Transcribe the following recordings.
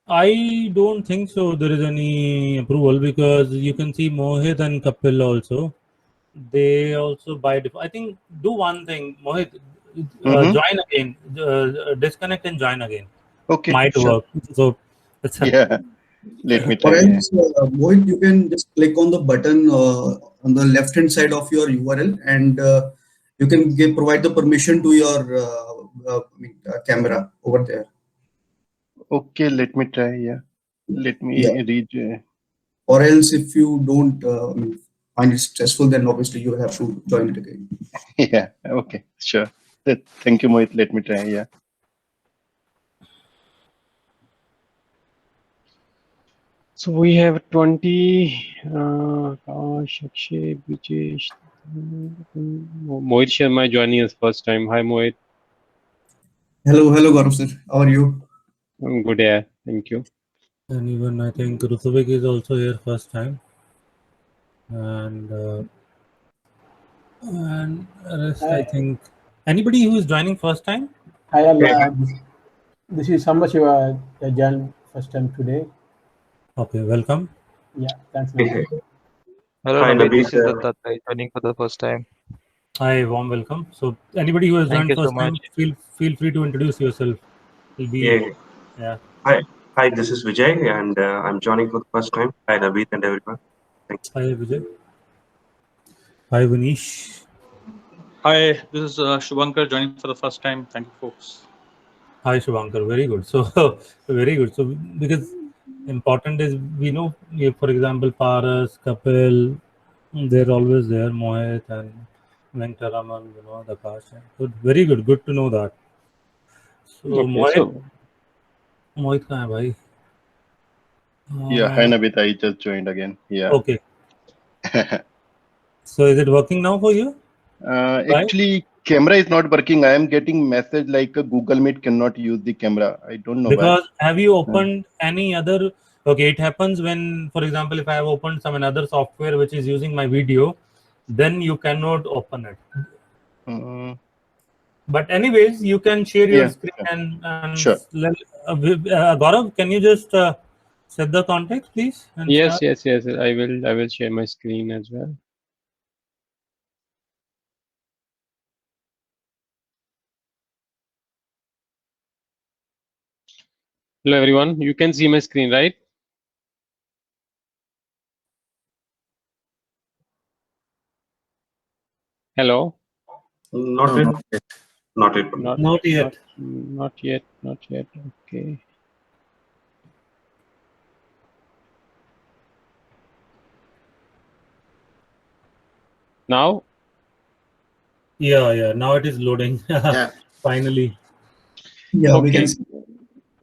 I don't think so. There is any approval because you can see Mohit and Kapil also. They also by default. I think do one thing, Mohit, Mm-hmm. join again, disconnect and join again. Okay, Might sure. work. So that's it. Yeah, let me Or try. Yeah. else, Mohit, you can just click on the button on the left hand side of your URL, and you can provide the permission to your camera over there. Okay, let me try. Yeah, let Yeah. me read. Or else, if you don't find it stressful, then obviously you will have to join it again. Yeah, okay, sure. Thank you, Mohit. Let me try. Yeah. So we have 20. Akash, Akshay, Brijesh. Mohit Sharma joining us first time. Hi, Mohit. Hello, Gaurav sir. How are you? I'm good, yeah. Thank you. And even I think Ruthuvik is also here first time. And rest I think anybody who is joining first time. I am. This is Sambashiva. I joined first time today. Okay, welcome. Yeah, thanks. Namaste. Hello, Hi, Naveen. Naveen. This is Dattatray joining for the first time. Hi, warm welcome. So anybody who has Thank joined you so first time, much. feel free to introduce yourself. It'll be Yeah. Hi, this is Vijay, and I'm joining for the first time. Hi, Naveen and everyone. Thanks. Hi Vijay. Hi Vanish. Hi, this is Shubhankar joining for the first time. Thank you, folks. Hi Shubhankar. Very good. So very good. So because important is we know, for example, Paras, Kapil, they're always there. Mohit and Venkataraman, Akash. Good. Very good. Good to know that. So Okay, Mohit कहाँ है भाई? Yeah, hi, Navit. I just joined again. Yeah. Okay. So is it working now for you? Actually, camera is not working. I am getting message like Google Meet cannot use the camera. I don't know Because why. have you opened any other? Okay, it happens when, for example, if I have opened some another software which is using my video, then you cannot open it. But anyways, you can share your screen and sure. Gaurav, can you just set the context, please? And yes. start? I will share my screen as well. Hello, everyone. You can see my screen, right? Hello. Not yet. Not yet. Not yet. Not yet. Not yet. Okay. Now? Yeah. Now it is loading. Yeah. Finally. Yeah, okay. We can see.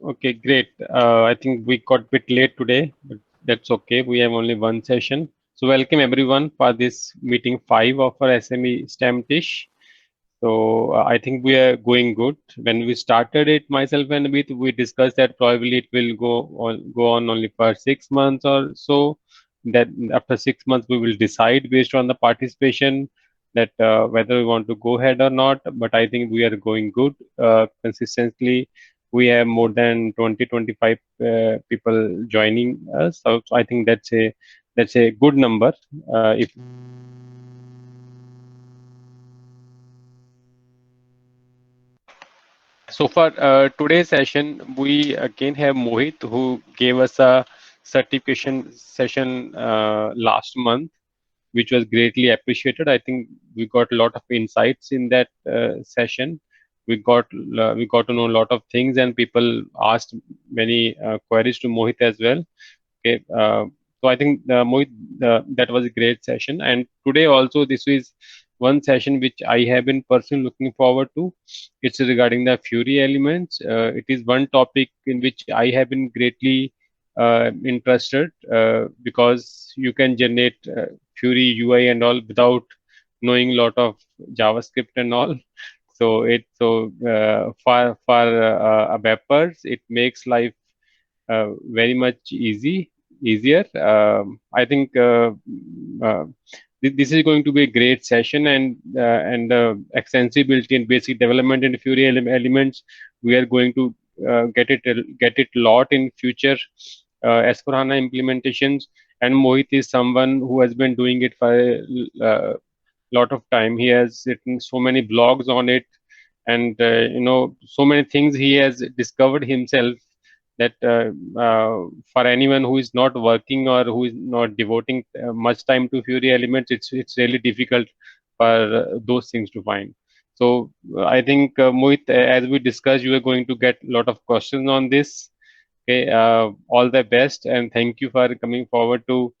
Okay, great. I think we got a bit late today, but that's okay. We have only one session. So welcome everyone for this meeting 5 of our SME STEM Tish. So I think we are going good. When we started it, myself and Abhit, we discussed that probably it will go on only for 6 months or so. That after 6 months we will decide based on the participation that whether we want to go ahead or not. But I think we are going good consistently. We have more than 20-25 people joining us. So I think that's a good number. If so for today's session, we again have Mohit, who gave us a certification session last month, which was greatly appreciated. I think we got a lot of insights in that session. We got to know a lot of things, and people asked many queries to Mohit as well. Okay, so I think Mohit, that was a great session, and today also this is one session which I have been personally looking forward to. It's regarding the Fury elements. It is one topic in which I have been greatly interested because you can generate Fury UI and all without knowing a lot of JavaScript and all. So for developers, it makes life very much easier. I think this is going to be a great session, and extensibility and basic development in Fury elements we are going to get it lot in future S/4HANA implementations. And Mohit is someone who has been doing it for a lot of time. He has written so many blogs on it, and so many things he has discovered himself, that for anyone who is not working or who is not devoting much time to Fury elements, it's really difficult for those things to find. So I think Mohit, as we discussed, you are going to get a lot of questions on this. Okay, all the best, and thank you for coming forward to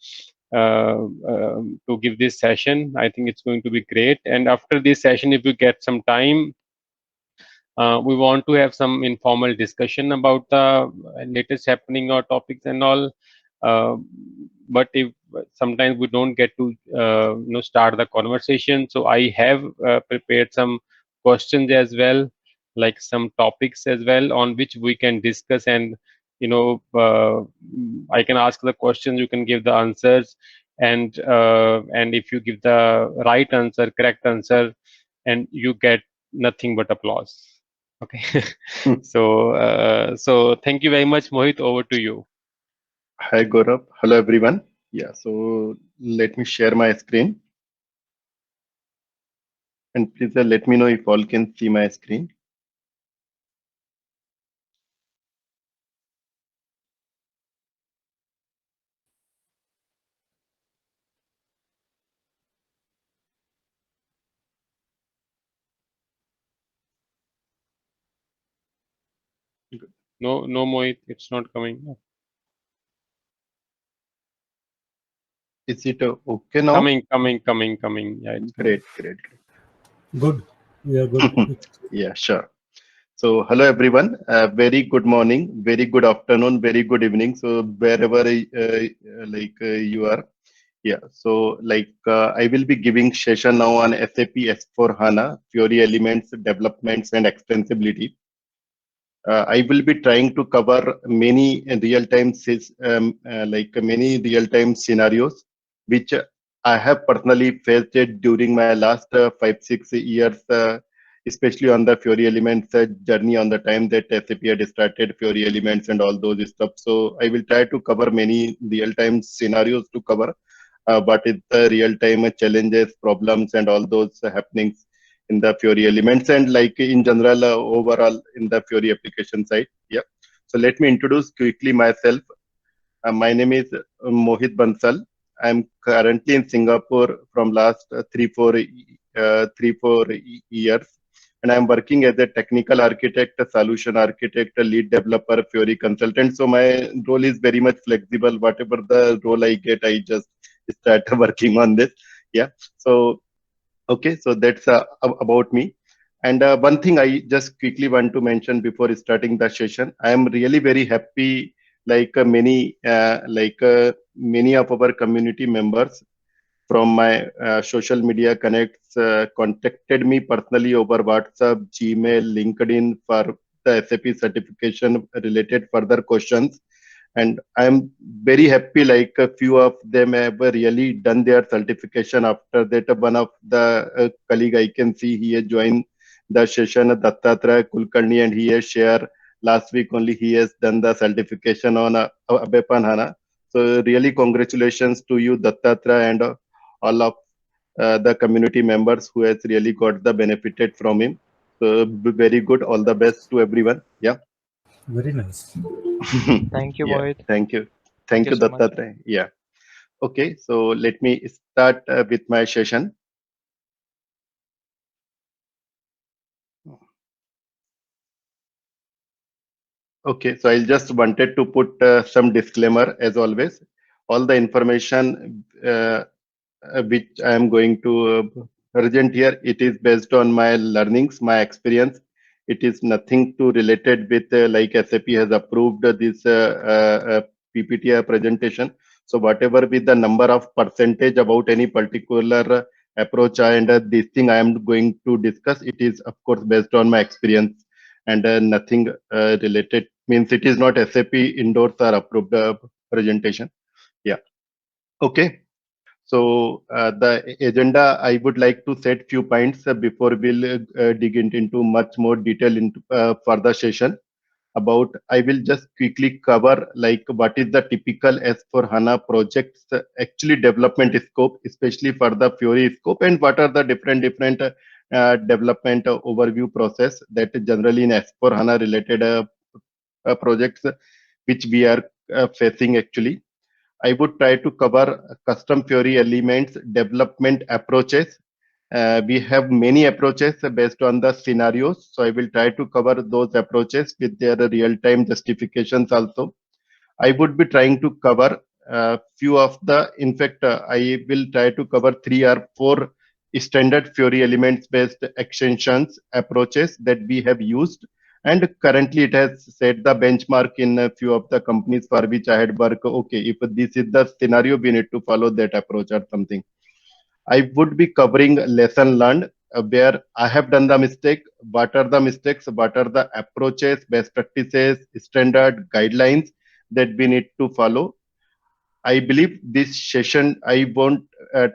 give this session. I think it's going to be great. And after this session, if you get some time, we want to have some informal discussion about the latest happening or topics and all. But if sometimes we don't get to start the conversation, so I have prepared some questions as well, like some topics as well, on which we can discuss. And I can ask the questions, you can give the answers, and if you give the right answer, correct answer, and you get nothing but applause. Okay. So thank you very much, Mohit. Over to you. Hi, Gaurav. Hello, everyone. Yeah, so let me share my screen. And please let me know if all can see my screen. No, Mohit, it's not coming. Is it okay now? Coming. Yeah, it's Great. Good. We are good. Yeah, sure. So hello, everyone. Very good morning, very good afternoon, very good evening. So wherever you are. Yeah, so I will be giving session now on SAP S/4HANA, Fiori elements, developments, and extensibility. I will be trying to cover many real-time scenarios, which I have personally faced it during my last 5-6 years, especially on the Fiori elements journey, on the time that SAP had started Fiori elements and all those stuff. So I will try to cover many real-time scenarios to cover what is the real-time challenges, problems, and all those happenings in the Fiori elements, and in general overall in the Fiori application side. Yeah. So let me introduce quickly myself. My name is Mohit Bansal. I'm currently in Singapore from last 3-4 years, and I'm working as a technical architect, a solution architect, a lead developer, Fiori consultant. So my role is very much flexible. Whatever the role I get, I just start working on this. Yeah. So okay, so that's about me. And one thing I just quickly want to mention before starting the session, I am really very happy. Many of our community members from my social media connects contacted me personally over WhatsApp, Gmail, LinkedIn for the SAP certification related further questions. And I'm very happy, a few of them have really done their certification. After that, one of the colleague I can see, he has joined the session, Dattatreya Kulkarni, and he has shared last week only he has done the certification on ABAP HANA. So really congratulations to you, Dattatreya, and all of the community members who has really got the benefited from him. So very good. All the best to everyone. Yeah. Very nice. Thank you, Yeah, Mohit. thank you. Thank Thank you you, so much. Dattatreya. Yeah. Okay, so let me start with my session. Okay, so I just wanted to put some disclaimer as always. All the information which I am going to present here, it is based on my learnings, my experience. It is nothing to related with SAP has approved this PPT presentation. So whatever be the number of percentage about any particular approach and this thing I am going to discuss, it is of course based on my experience and nothing related, means it is not SAP endorsed or approved presentation. Yeah. Okay. So the agenda, I would like to set few points before we'll dig into much more detail into further session. about. I will just quickly cover like what is the typical S/4HANA projects actually development scope, especially for the Fiori scope, and what are the different development overview process that generally in S/4HANA related projects which we are facing actually. I would try to cover custom Fiori elements, development approaches. We have many approaches based on the scenarios. So I will try to cover those approaches with their real-time justifications also. I would be trying to cover few of the, in fact, I will try to cover 3 or 4 standard Fiori elements based extensions approaches that we have used. And currently it has set the benchmark in a few of the companies for which I had worked. Okay, if this is the scenario, we need to follow that approach or something. I would be covering lesson learned where I have done the mistake. What are the mistakes? What are the approaches, best practices, standard guidelines that we need to follow? I believe this session, I won't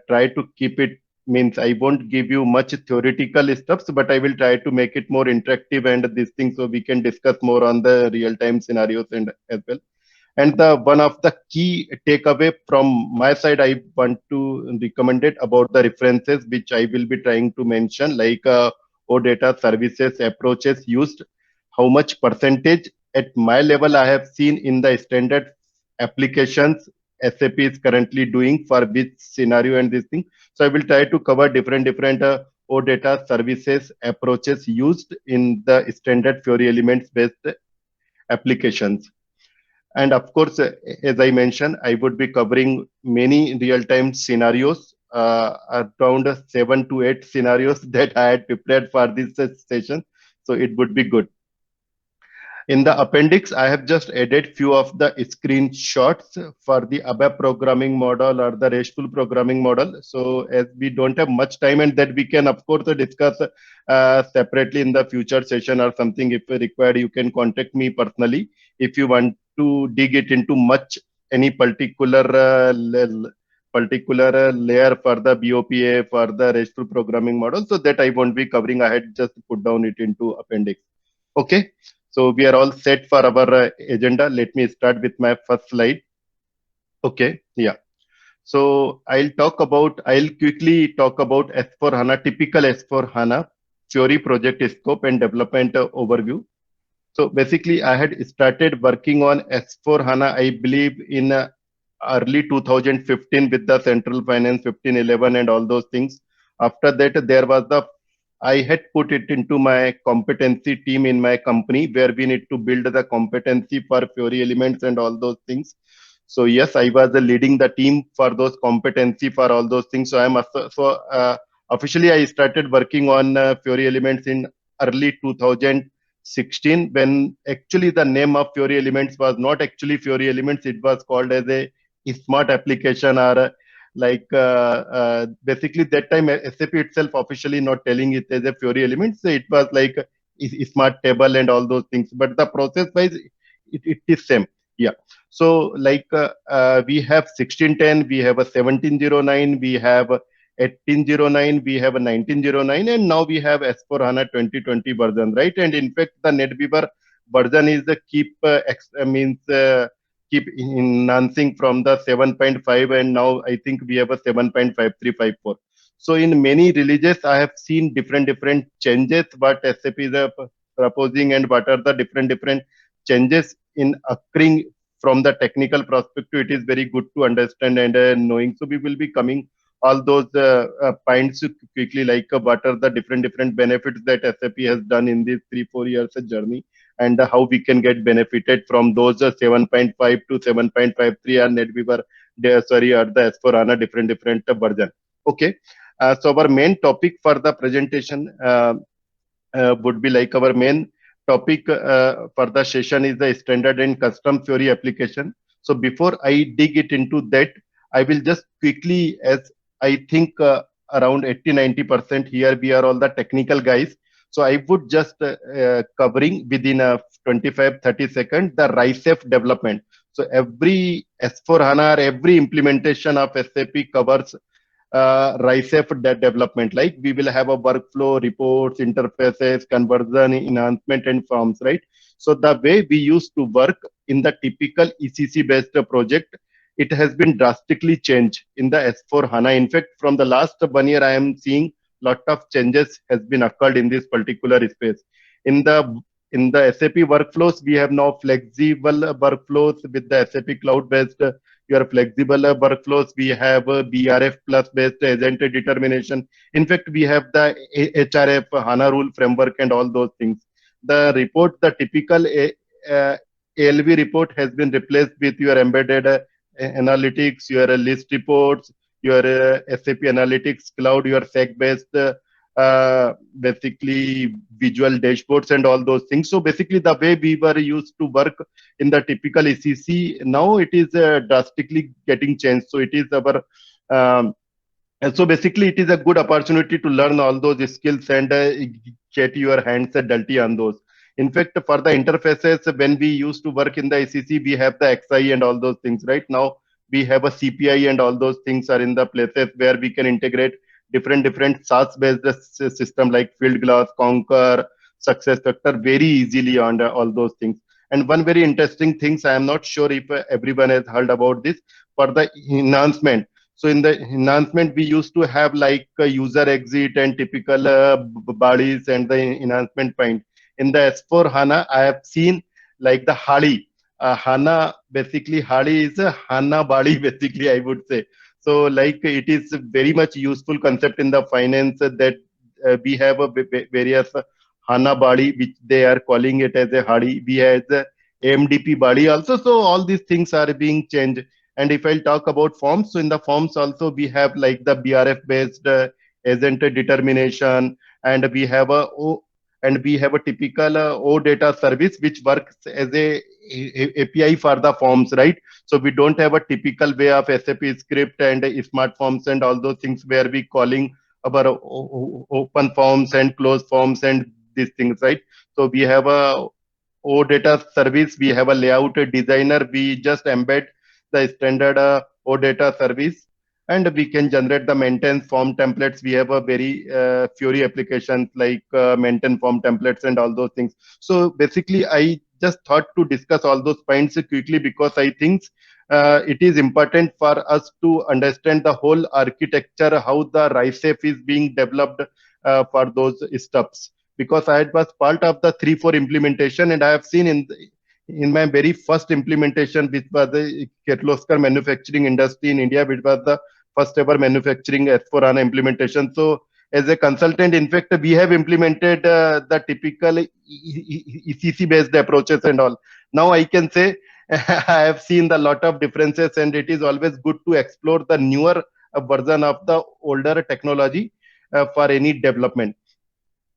try to keep it, means I won't give you much theoretical stuff, but I will try to make it more interactive and this thing so we can discuss more on the real-time scenarios and as well. And the one of the key takeaway from my side, I want to recommend it about the references, which I will be trying to mention, like OData services approaches used, how much percentage at my level I have seen in the standard applications SAP is currently doing for which scenario and this thing. So I will try to cover different OData services approaches used in the standard Fiori elements based applications. And of course, as I mentioned, I would be covering many real-time scenarios, around 7 to 8 scenarios that I had prepared for this session. So it would be good. In the appendix, I have just added few of the screenshots for the ABAP programming model or the RESTful programming model. So as we don't have much time and that we can, of course, discuss separately in the future session or something. If required, you can contact me personally if you want to dig it into much any particular layer for the BOPA, for the RESTful programming model. So that I won't be covering. I had just put down it into appendix. Okay. So we are all set for our agenda. Let me start with my first slide. Okay, yeah. So I'll quickly talk about S/4HANA, typical S/4HANA Fiori project scope and development overview. So basically I had started working on S/4HANA, I believe in early 2015 with the Central Finance 1511 and all those things. After that, there was I had put it into my competency team in my company where we need to build the competency for Fiori elements and all those things. So yes, I was leading the team for those competency for all those things. So officially I started working on Fiori elements in early 2016 when actually the name of Fiori elements was not actually Fiori elements. It was called as a smart application or like basically that time SAP itself officially not telling it as a Fiori elements. So it was like a smart table and all those things, but the process wise it is same. Yeah. So like we have 1610, we have a 1709, we have 1809, we have a 1909, and now we have S/4HANA 2020 version, right? And in fact, the NetWeaver version is the keep enhancing from the 7.5, and now I think we have a 7.5354. So in many releases, I have seen different changes what SAP is proposing and what are the different changes in occurring from the technical perspective. It is very good to understand and knowing. So we will be coming all those points quickly, like what are the different benefits that SAP has done in these 3-4 years journey, and how we can get benefited from those 7.5 to 7.53 and NetWeaver, or the S/4HANA different version. Okay, so our main topic for the presentation would be like our main topic for the session is the standard and custom Fiori application. So before I dig it into that, I will just quickly, as I think around 80-90% here we are all the technical guys. So I would just covering within 25-30 seconds the RISE-F development. So every S/4HANA, every implementation of SAP covers RISEF development. Like we will have a workflow, reports, interfaces, conversion, enhancement, and forms, right? So the way we used to work in the typical ECC based project, it has been drastically changed in the S4 HANA. In fact, from the last 1 year, I am seeing lot of changes has been occurred in this particular space. In the SAP workflows, we have now flexible workflows with the SAP cloud-based your flexible workflows. We have BRF plus based agent determination. In fact, we have the HRF HANA rule framework and all those things. The report, the typical ALV report has been replaced with your embedded analytics, your list reports, your SAP Analytics Cloud, your SEC-based basically visual dashboards and all those things. So basically the way we were used to work in the typical ECC, now it is drastically getting changed. So it is our, so basically it is a good opportunity to learn all those skills and get your hands dirty on those. In fact, for the interfaces, when we used to work in the ECC, we have the XI and all those things, right? Now we have a CPI and all those things are in the places where we can integrate different SaaS-based system like Fieldglass, Concur, SuccessFactors very easily on all those things. And one very interesting thing, I am not sure if everyone has heard about this, for the enhancement. So in the enhancement, we used to have like a user exit and typical bodies and the enhancement point. In the S4 HANA, I have seen like the HALI. HANA, basically HALI is a HANA body, basically I would say. So like it is very much useful concept in the finance that we have a various HANA body, which they are calling it as a HALI. We have the AMDP body also. So all these things are being changed. And if I'll talk about forms, so in the forms also we have like the BRF based agent determination, and we have a typical OData service which works as a API for the forms, right? So we don't have a typical way of SAP script and smart forms and all those things where we calling about open forms and closed forms and these things, right? So we have a OData service, we have a layout designer, we just embed the standard OData service, and we can generate the maintenance form templates. We have a very Fiori applications like maintenance form templates and all those things. So basically, I just thought to discuss all those points quickly because I think it is important for us to understand the whole architecture, how the RISEF is being developed for those steps. Because I was part of the 3-4 implementation, and I have seen in my very first implementation, which was the Kirloskar manufacturing industry in India, which was the first ever manufacturing S4HANA implementation. So as a consultant, in fact, we have implemented the typical ECC based approaches and all. Now I can say I have seen a lot of differences, and it is always good to explore the newer version of the older technology for any development.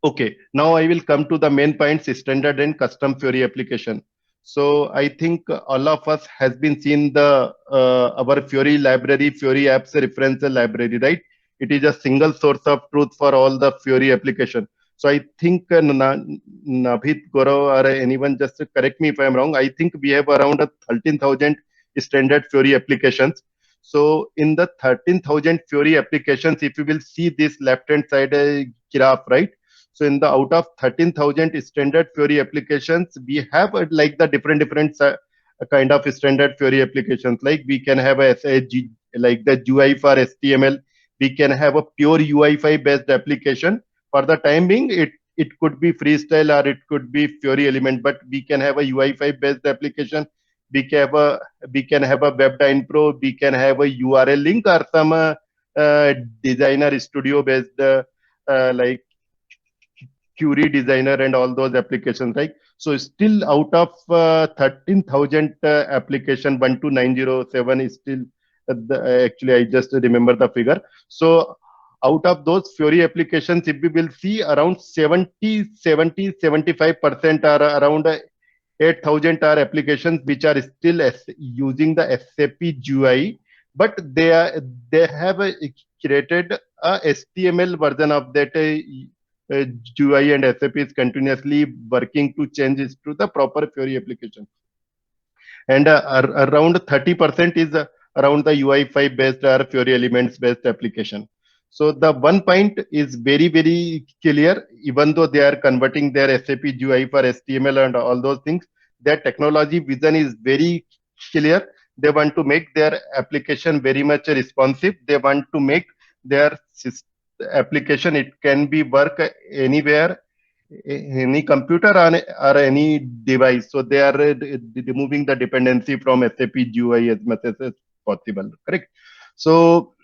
Okay, now I will come to the main points, standard and custom Fiori application. So I think all of us has been seen the our Fiori library, Fiori apps reference library, right? It is a single source of truth for all the Fiori application. So I think Nabhit, Gaurav, or anyone just correct me if I am wrong. I think we have around 13,000 standard Fiori applications. So in the 13,000 Fiori applications, if you will see this left-hand side graph, right? So in the out of 13,000 standard Fiori applications, we have like the different kind of standard Fiori applications. Like we can have a like the GUI for HTML. We can have a pure UI5 based application. For the time being, it could be freestyle or it could be Fiori element, but we can have a UI5 based application. We can have a WebDyn Pro. We can have a URL link or some designer studio based like Curie designer and all those applications, right? So still out of 13,000 application, 12907 is still actually I just remember the figure. So out of those Fiori applications, if we will see around 75% are around 8,000 are applications which are still using the SAP GUI, but they have created a HTML version of that GUI, and SAP is continuously working to change it to the proper Fiori application. And around 30% is around the UI5 based or Fiori elements based application. So the one point is very, very clear, even though they are converting their SAP GUI for HTML and all those things, their technology vision is very clear. They want to make their application very much responsive. They want to make their application, it can be work anywhere, any computer or any device. So they are removing the dependency from SAP GUI as much as possible, correct? So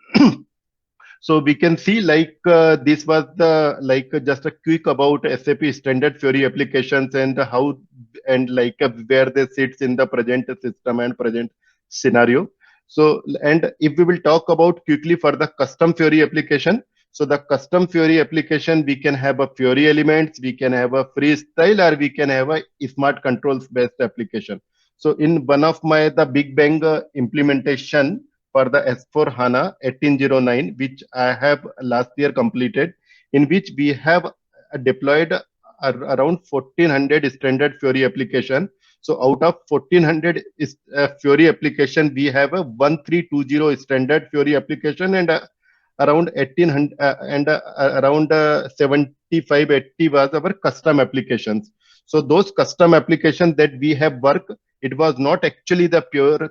so we can see like this was the like just a quick about SAP standard Fiori applications and how and like where they sits in the present system and present scenario. So and if we will talk about quickly for the custom Fiori application, so the custom Fiori application, we can have a Fiori elements, we can have a freestyle, or we can have a smart controls based application. So in one of my the Big Bang implementation for the S4 HANA 1809, which I have last year completed, in which we have deployed around 1400 standard Fiori application. So out of 1400 Fiori application, we have a 1320 standard Fiori application and around 1800 and around 75-80 was our custom applications. So those custom applications that we have worked, it was not actually the pure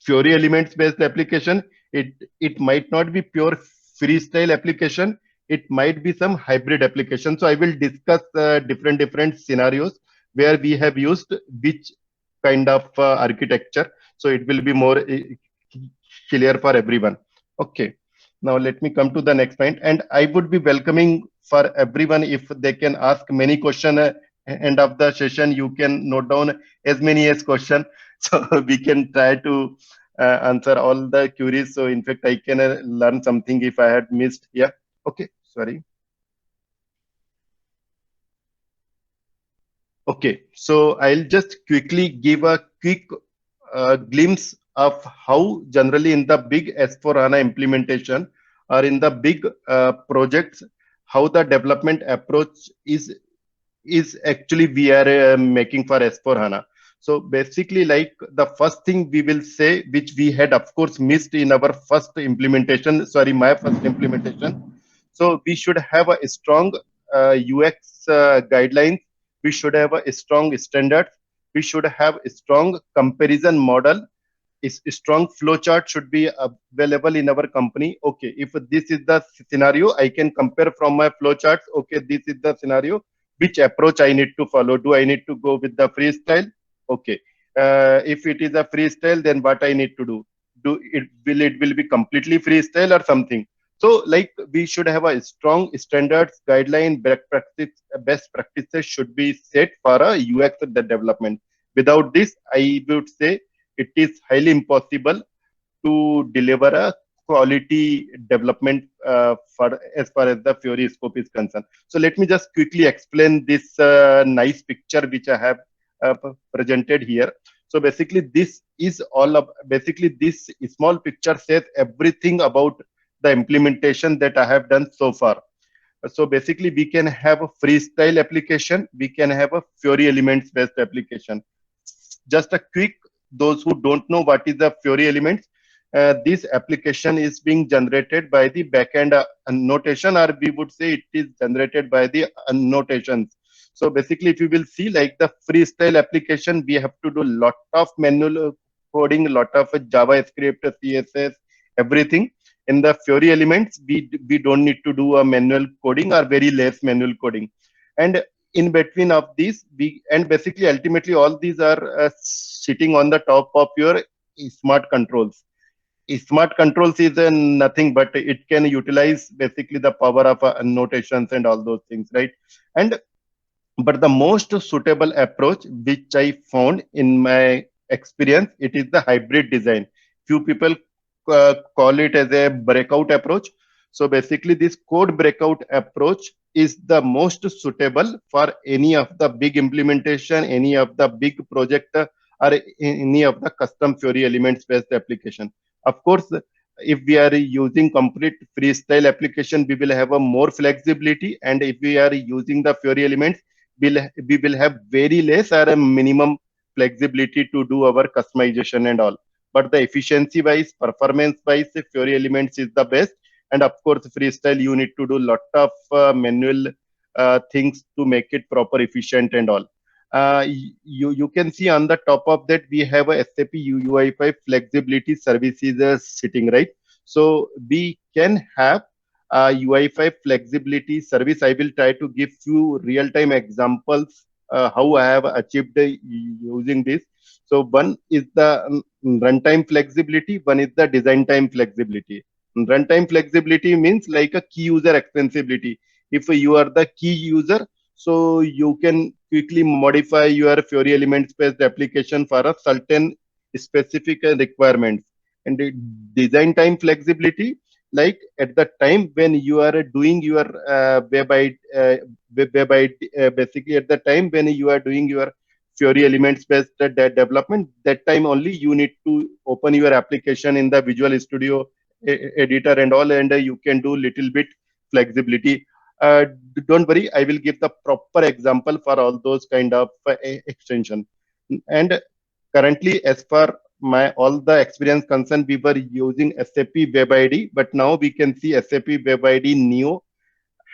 Fiori elements based application. It might not be pure freestyle application. It might be some hybrid application. So I will discuss different scenarios where we have used which kind of architecture. So it will be more clear for everyone. Okay. Now let me come to the next point, and I would be welcoming for everyone if they can ask many questions. End of the session, you can note down as many as questions, so we can try to answer all the queries. So in fact, I can learn something if I had missed. Yeah. Okay. Sorry. Okay. So I'll just quickly give a quick glimpse of how generally in the big S4HANA implementation or in the big projects, how the development approach is actually we are making for S4HANA. So basically, like the first thing we will say, which we had of course missed in our first implementation, sorry, my first implementation. So we should have a strong UX guidelines. We should have a strong standards. We should have a strong comparison model. A strong flowchart should be available in our company. Okay, if this is the scenario, I can compare from my flowcharts. Okay, this is the scenario. Which approach I need to follow? Do I need to go with the freestyle? Okay. If it is a freestyle, then what I need to do? It will be completely freestyle or something? So like we should have a strong standards, guideline, best practices should be set for a UX development. Without this, I would say it is highly impossible to deliver a quality development for as far as the Fiori scope is concerned. So let me just quickly explain this nice picture which I have presented here. So basically, this is all of basically this small picture says everything about the implementation that I have done so far. So basically, we can have a freestyle application. We can have a Fiori elements based application. Just a quick, those who don't know what is the Fiori elements, this application is being generated by the backend annotation, or we would say it is generated by the annotations. So basically, if you will see like the freestyle application, we have to do a lot of manual coding, a lot of JavaScript, CSS, everything. In the Fiori elements, we don't need to do a manual coding or very less manual coding. And in between of these, and basically ultimately all these are sitting on the top of your smart controls. Smart controls is nothing but it can utilize basically the power of annotations and all those things, right? And but the most suitable approach which I found in my experience, it is the hybrid design. Few people call it as a breakout approach. So basically this code breakout approach is the most suitable for any of the big implementation, any of the big project or any of the custom Fiori elements based application. Of course, if we are using complete freestyle application, we will have a more flexibility, and if we are using the Fiori elements, we will have very less or a minimum flexibility to do our customization and all. but the efficiency wise, performance wise, Fiori Elements is the best. And of course, freestyle, you need to do lot of manual things to make it proper, efficient and all. You can see on the top of that, we have a SAP UI5 flexibility services sitting, right? So we can have UI5 flexibility service. I will try to give you real-time examples how I have achieved using this. So one is the runtime flexibility, one is the design time flexibility. Runtime flexibility means like a key user extensibility. If you are the key user, so you can quickly modify your Fiori Elements-based application for a certain specific requirements. And the design time flexibility, like at the time when you are doing your basically at the time when you are doing your Fiori Elements-based development, that time only you need to open your application in the Visual Studio editor and all, and you can do little bit flexibility. Don't worry, I will give the proper example for all those kind of extension. And currently, as far my all the experience concerned, we were using SAP WebID, but now we can see SAP WebID Neo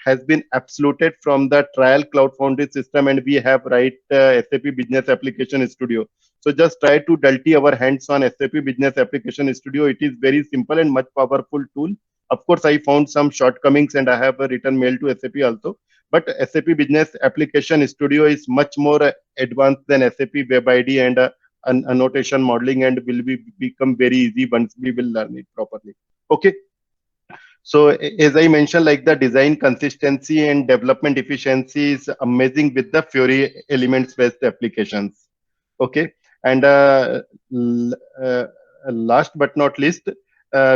has been absoluted from the trial Cloud Foundry system, and we have SAP Business Application Studio. So just try to dirty our hands on SAP Business Application Studio. It is very simple and much powerful tool. Of course, I found some shortcomings and I have a written mail to SAP also. But SAP Business Application Studio is much more advanced than SAP WebID and annotation modeling, and will become very easy once we will learn it properly. Okay. So as I mentioned, like the design consistency and development efficiency is amazing with the Fiori Elements-based applications. Okay. And last but not least,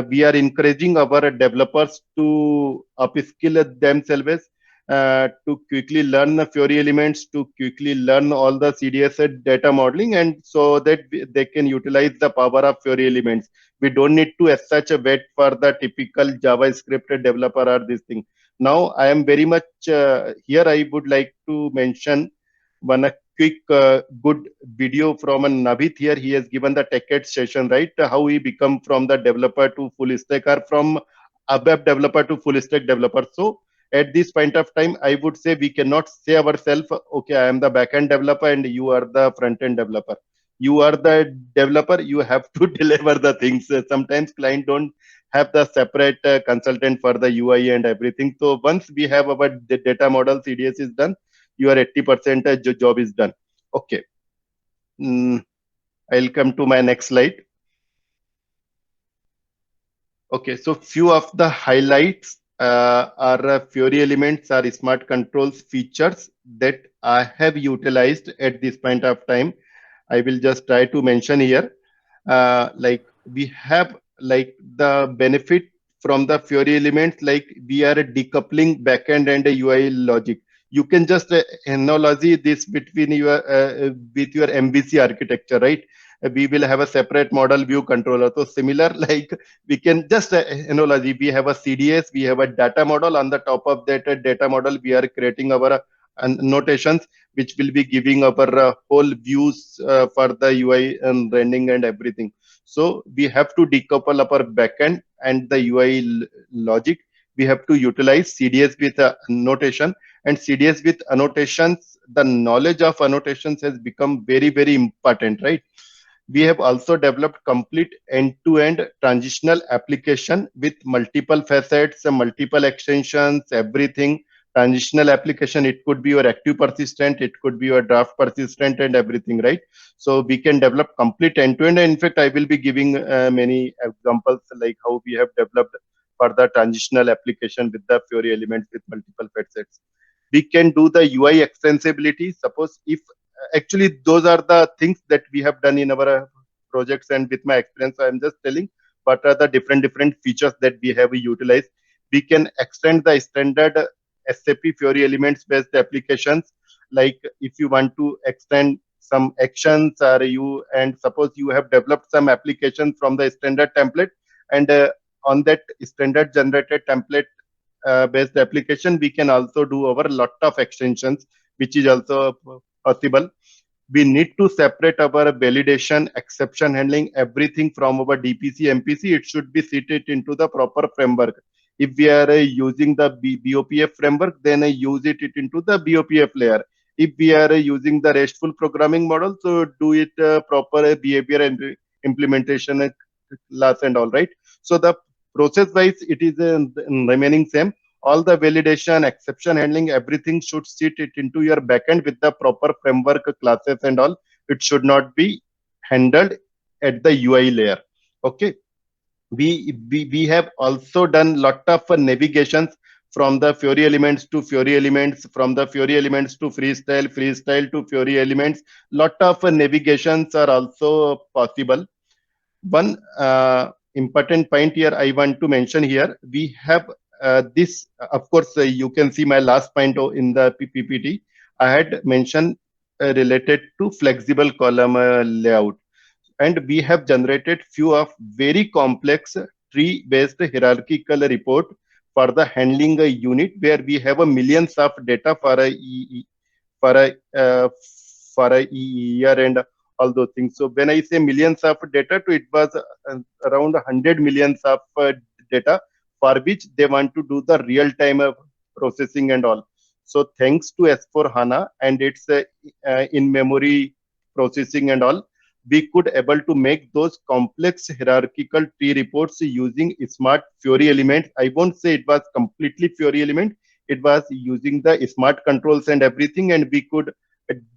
we are encouraging our developers to upskill themselves to quickly learn the Fiori Elements, to quickly learn all the CDS data modeling, and so that they can utilize the power of Fiori Elements. We don't need to as such wait for the typical JavaScript developer or this thing. Now I am very much here. I would like to mention one quick good video from Navit here. He has given the TechEd session, right? How he become from the developer to full stack, or from a web developer to full stack developer. So at this point of time, I would say we cannot say ourselves, okay, I am the backend developer and you are the front-end developer. You are the developer, you have to deliver the things. Sometimes client don't have the separate consultant for the UI and everything. So once we have our data model, CDS is done, your 80% job is done. Okay. I'll come to my next slide. Okay, so few of the highlights are Fiori Elements are smart controls features that I have utilized at this point of time. I will just try to mention here. Like we have like the benefit from the Fiori Elements, like we are decoupling backend and UI logic. You can just analogy this between your with your MVC architecture, right? We will have a separate model view controller. So similar, like we can just analogy, we have a CDS, we have a data model. On the top of that data model, we are creating our annotations, which will be giving our whole views for the UI and rendering and everything. So we have to decouple our backend and the UI logic. We have to utilize CDS with annotation, and CDS with annotations, the knowledge of annotations has become very, very important, right? We have also developed complete end-to-end transitional application with multiple facets, multiple extensions, everything. Transitional application, it could be your active persistent, it could be your draft persistent and everything, right? So we can develop complete end-to-end. In fact, I will be giving many examples like how we have developed for the transitional application with the Fiori Elements with multiple facets. We can do the UI extensibility. Suppose if actually those are the things that we have done in our projects, and with my experience, I am just telling what are the different features that we have utilized. We can extend the standard SAP Fiori Elements based applications. Like if you want to extend some actions, or you, and suppose you have developed some application from the standard template, and on that standard generated template based application, we can also do our lot of extensions, which is also possible. we need to separate our validation, exception handling, everything from our DPC, MPC. It should be seated into the proper framework. If we are using the BOPF framework, then use it into the BOPF layer. If we are using the RESTful programming model, so do it proper behavior and implementation class and all, right? So the process wise, it is remaining same. All the validation, exception handling, everything should sit it into your backend with the proper framework classes and all. It should not be handled at the UI layer. Okay. We have also done lot of navigations from the Fiori elements to Fiori elements, from the Fiori elements to freestyle, freestyle to Fiori elements. Lot of navigations are also possible. One important point here I want to mention here, we have this, of course, you can see my last point in the PPT. I had mentioned related to flexible column layout. And we have generated few of very complex tree-based hierarchical report for the handling a unit where we have a millions of data for a year and all those things. So when I say millions of data, it was around 100 millions of data for which they want to do the real-time processing and all. So thanks to S4HANA and its in-memory processing and all, we could able to make those complex hierarchical tree reports using smart Fiori elements. I won't say it was completely Fiori element. It was using the smart controls and everything, and we could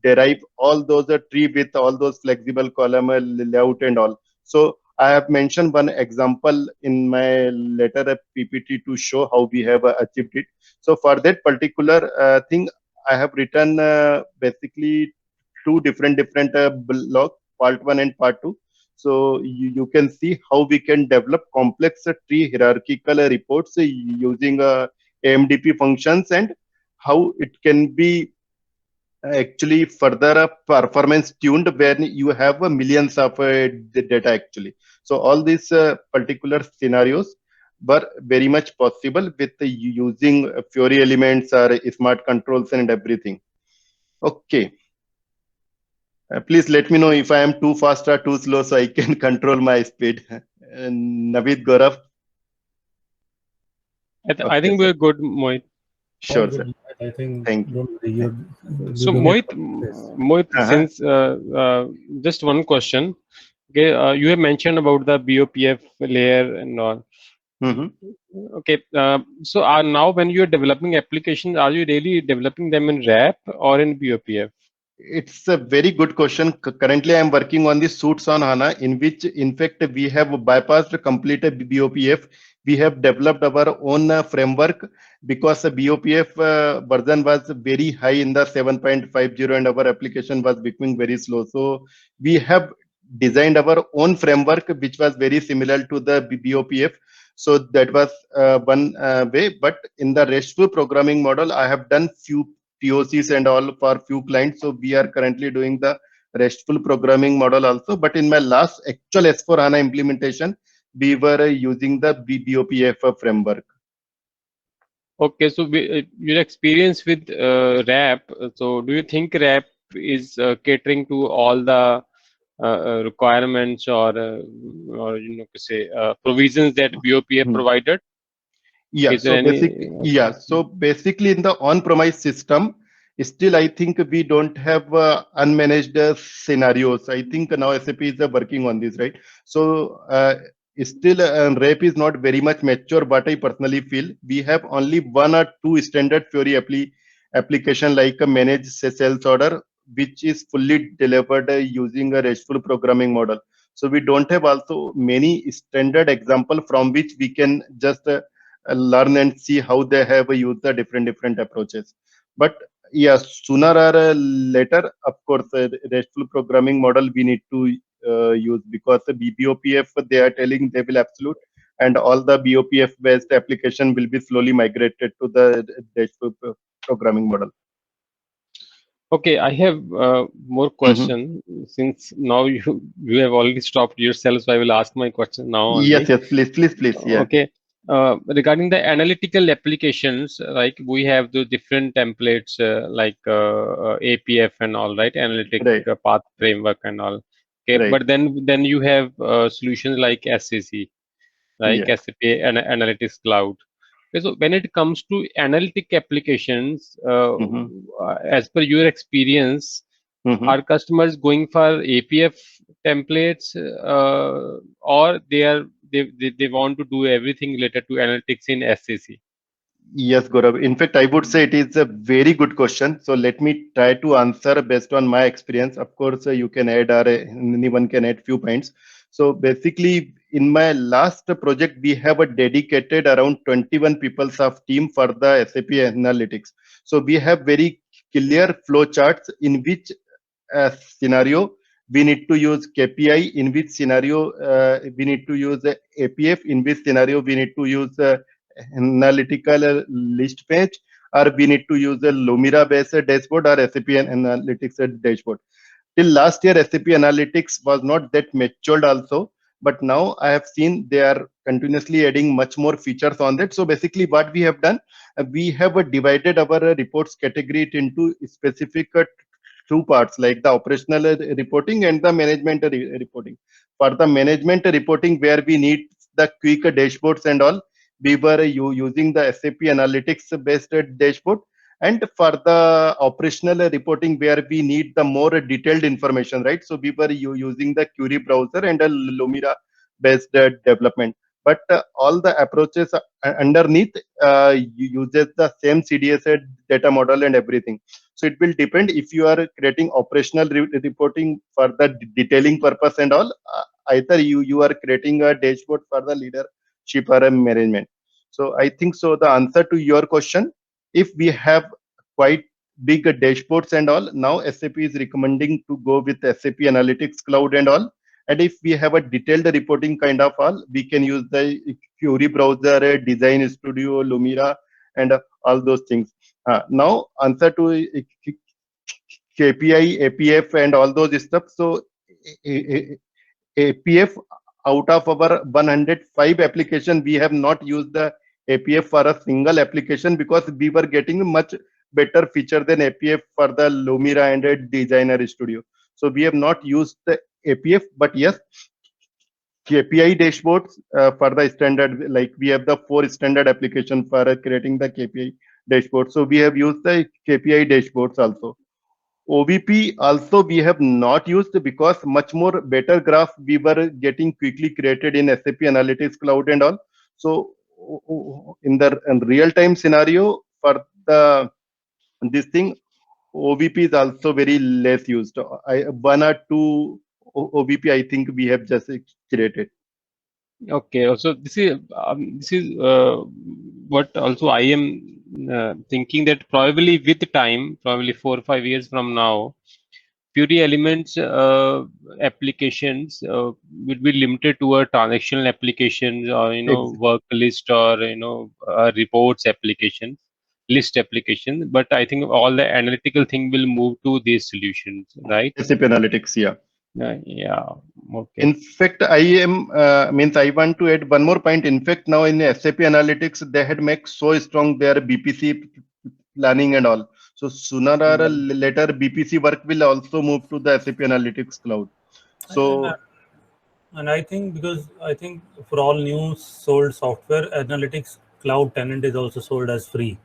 derive all those tree with all those flexible column layout and all. So I have mentioned one example in my later PPT to show how we have achieved it. So for that particular thing, I have written basically two different blocks, part 1 and part 2. So you can see how we can develop complex tree hierarchical reports using AMDP functions and how it can be actually further performance tuned when you have millions of data actually. So all these particular scenarios were very much possible with using Fiori elements or smart controls and everything. Okay. Please let me know if I am too fast or too slow so I can control my speed. Naveed, Gaurav. I think we're good, Mohit. Sure, sir. I think. Thank you. So Mohit, since just one question. Okay, you have mentioned about the BOPF layer and all. Okay, so now when you are developing applications, are you really developing them in RAP or in BOPF? It's a very good question. Currently, I am working on the Suits on HANA, in which, in fact, we have bypassed complete BOPF. We have developed our own framework because the BOPF version was very high in the 7.50 and our application was becoming very slow. So we have designed our own framework, which was very similar to the BOPF. So that was one way. But in the RESTful programming model, I have done few POCs and all for few clients. So we are currently doing the RESTful programming model also. But in my last actual S4HANA implementation, we were using the BOPF framework. Okay, so your experience with RAP. So do you think RAP is catering to all the requirements or provisions that BOPF provided? Yeah, so basically in the on-premise system, still I think we don't have unmanaged scenarios. I think now SAP is working on this, right? So still RAP is not very much mature, but I personally feel we have only one or two standard Fiori application like a managed sales order, which is fully delivered using a RESTful programming model. So we don't have also many standard example from which we can just learn and see how they have used the different approaches. But yeah, sooner or later, of course, RESTful programming model we need to use, because the BOPF they are telling they will absolute, and all the BOPF based application will be slowly migrated to the RESTful programming model. Okay, I have more question. Since now you have already stopped yourself, so I will ask my question now only. Yes, please. Yeah. Okay, Regarding the analytical applications, like we have the different templates like APF and all, right? Analytic Right. path framework and all. Okay, Right. but then you have solutions like SAC, like Yeah. SAP Analytics Cloud. Okay, so when it comes to analytic applications, as per your experience, are customers going for APF templates, or they want to do everything related to analytics in SAC? Yes, Gaurav. In fact, I would say it is a very good question. So let me try to answer based on my experience. Of course, you can add or anyone can add few points. So basically, in my last project, we have a dedicated around 21 people of team for the SAP Analytics. So we have very clear flow charts in which scenario we need to use KPI, in which scenario we need to use APF, in which scenario we need to use analytical list page, or we need to use a Lumira based dashboard or SAP Analytics dashboard. Till last year, SAP Analytics was not that matured also, but now I have seen they are continuously adding much more features on that. So basically what we have done, we have divided our reports category into specific two parts, like the operational reporting and the management reporting. For the management reporting, where we need the quick dashboards and all, we were using the SAP Analytics based dashboard. And for the operational reporting, where we need the more detailed information, right? So we were using the query browser and a Lumira based development. But all the approaches underneath uses the same CDS data model and everything. So it will depend if you are creating operational reporting for the detailing purpose and all, either you are creating a dashboard for the leadership or a management. So I think so the answer to your question, if we have quite big dashboards and all, now SAP is recommending to go with SAP Analytics Cloud and all. And if we have a detailed reporting kind of all, we can use the query browser, Design Studio, Lumira, and all those things. Now answer to KPI, APF, and all those stuff. So APF, out of our 105 application, we have not used the APF for a single application because we were getting much better feature than APF for the Lumira and Designer Studio. So we have not used the APF, but yes, KPI dashboards for the standard, like we have the 4 standard application for creating the KPI dashboard. So we have used the KPI dashboards also. OVP also we have not used because much more better graph we were getting quickly created in SAP Analytics Cloud and all. So in the real-time scenario for the this thing, OVP is also very less used. One or two OVP I think we have just created. Okay, so this is what also I am thinking, that probably with time, probably 4 or 5 years from now, Fury Elements applications would be limited to a transactional applications, or work list, or reports applications, list application. But I think all the analytical thing will move to these solutions, right? SAP Analytics, yeah. Yeah. Okay. In fact, I want to add one more point. In fact, now in SAP Analytics, they had make so strong their BPC planning and all. So sooner or later, BPC work will also move to the SAP Analytics Cloud. So, and I think because for all new sold software, Analytics Cloud tenant is also sold as free.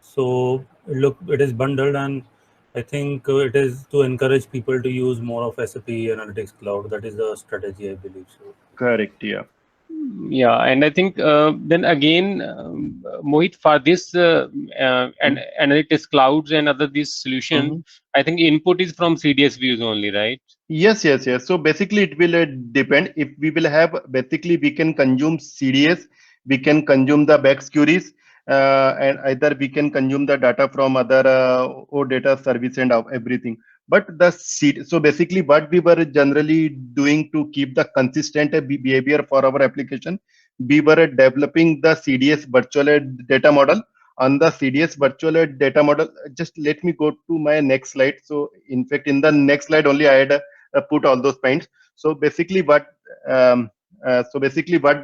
So look, it is bundled, and I think it is to encourage people to use more of SAP Analytics Cloud. That is the strategy, I believe. So correct, yeah. Yeah, and I think then again, Mohit, for this and Analytics Clouds and other these solutions, I think input is from CDS views only, right? Yes. So basically, it will depend. If we will have, basically, we can consume CDS, we can consume the back queries, and either we can consume the data from other OData service and everything. But so basically, what we were generally doing to keep the consistent behavior for our application, we were developing the CDS virtual data model. On the CDS virtual data model, just let me go to my next slide. So in fact, in the next slide only, I had put all those points. So basically, what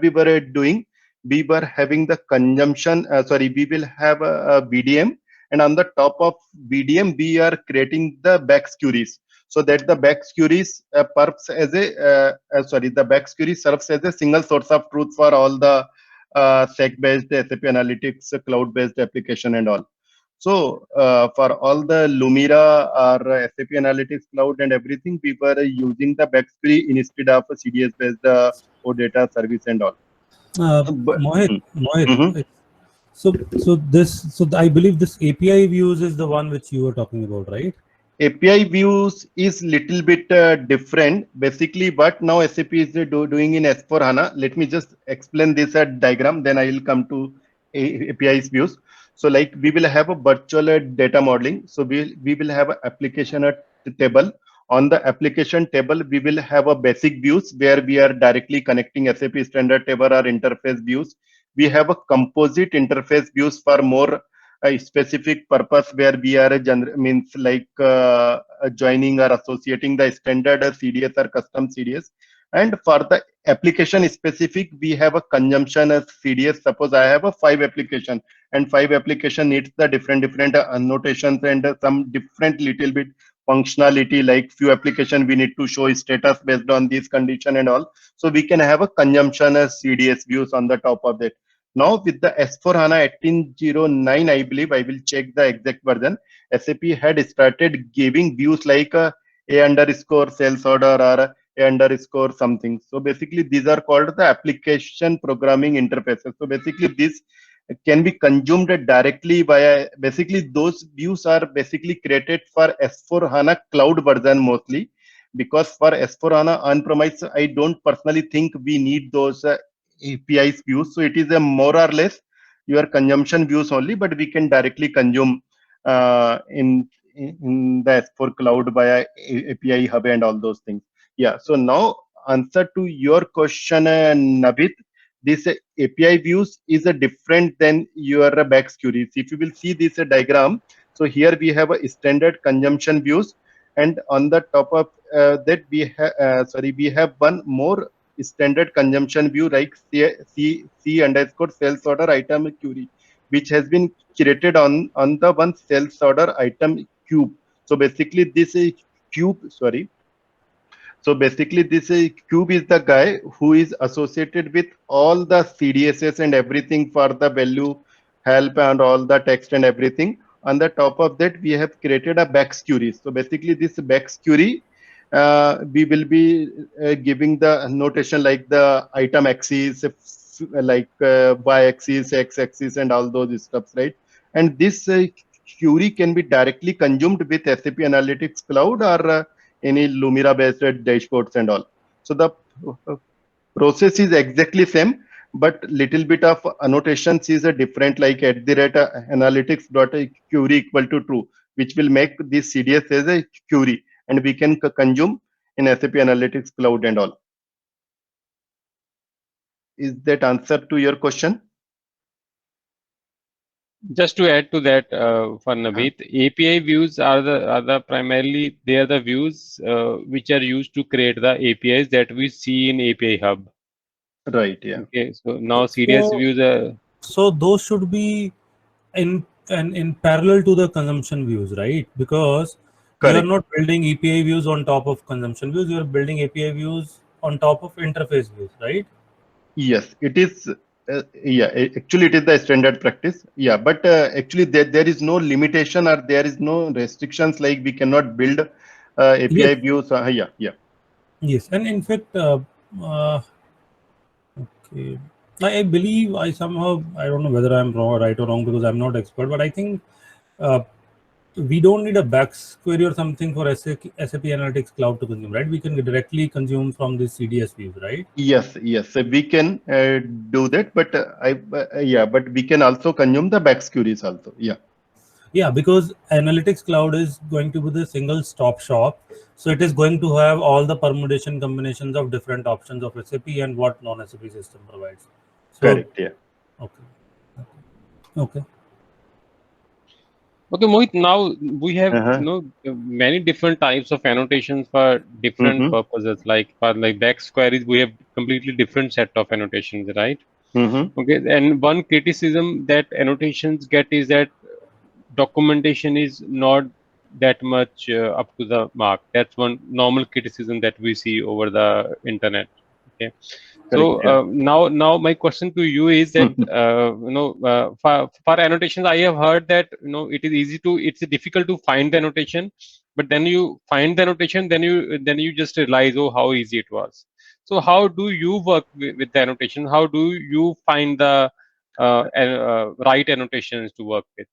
we were doing, we were having the consumption, we will have a BDM, and on the top of BDM, we are creating the BACS queries. So that the BACS queries the BACS query serves as a single source of truth for all the SEC-based SAP Analytics, cloud-based application and all. So for all the Lumira or SAP Analytics Cloud and everything, we were using the BACS query instead of a CDS-based OData service and all. Mohit, so I believe this API views is the one which you were talking about, right? API views is little bit different. Basically, what now SAP is doing in S4HANA. Let me just explain this diagram, then I will come to API's views. So like we will have a virtual data modeling. So we will have an application table. On the application table, we will have a basic views where we are directly connecting SAP standard table or interface views. We have a composite interface views for more a specific purpose where we are joining or associating the standard CDS or custom CDS. And for the application specific, we have a consumption as CDS. Suppose I have a 5 application, and 5 application needs the different annotations and some different little bit functionality, like few application we need to show status based on this condition and all. So we can have a consumption as CDS views on the top of that. Now with the S4HANA 1809, I believe, I will check the exact version, SAP had started giving views like a underscore sales order or a underscore something. So basically these are called the application programming interfaces. So basically this can be consumed directly via, basically those views are basically created for S4HANA cloud version mostly, because for S4HANA on-premise, I don't personally think we need those APIs views. So it is a more or less your consumption views only, but we can directly consume in the S4 cloud via API hub and all those things. Yeah. So now answer to your question, Navid, this API views is a different than your BACS queries. If you will see this diagram, so here we have a standard consumption views, and on the top of that we have one more standard consumption view like C underscore sales order item query, which has been created on the one sales order item cube. So basically this is cube, So basically this cube is the guy who is associated with all the CDSs and everything for the value help and all the text and everything. On the top of that, we have created a BACS query. So basically this BACS query, we will be giving the notation like the item axis, like y axis, x axis, and all those stuffs, right? And this query can be directly consumed with SAP Analytics Cloud or any Lumira based dashboards and all. So the process is exactly same, but little bit of annotations is a different, like @analytics.query equal to true, which will make this CDS as a query, and we can consume in SAP Analytics Cloud and all. Is that answer to your question? Just to add to that, for Navid, API views are the primarily they are the views which are used to create the APIs that we see in API Hub. Right. Yeah. Okay. So now CDS views are. So those should be in parallel to the consumption views, right? Because you are not building API views on top of consumption views. You are building API views on top of interface views, right? Yes, it is. Yeah, actually it is the standard practice. Yeah, but actually there is no limitation or there is no restrictions, like we cannot build API views. Yeah. Yes, and in fact, okay, I believe I don't know whether I'm right or wrong, because I'm not expert, but I think we don't need a BACS query or something for SAP Analytics Cloud to consume, right? We can directly consume from the CDS views, right? Yes, so we can do that, but but we can also consume the BACS queries also. Yeah, because Analytics Cloud is going to be the single stop shop, so it is going to have all the permutation combinations of different options of SAP and what non-SAP system provides. So, correct. Yeah. Okay. Okay, Mohit, now we have many different types of annotations for different purposes. Like for BACS queries, we have completely different set of annotations, right? Okay, and one criticism that annotations get is that documentation is not that much up to the mark. That's one normal criticism that we see over the internet. Okay, so Correct, yeah. now my question to you is that for annotations, I have heard that it's difficult to find the annotation, but then you find the annotation, then you just realize, oh, how easy it was. So how do you work with the annotation? How do you find the right annotations to work with?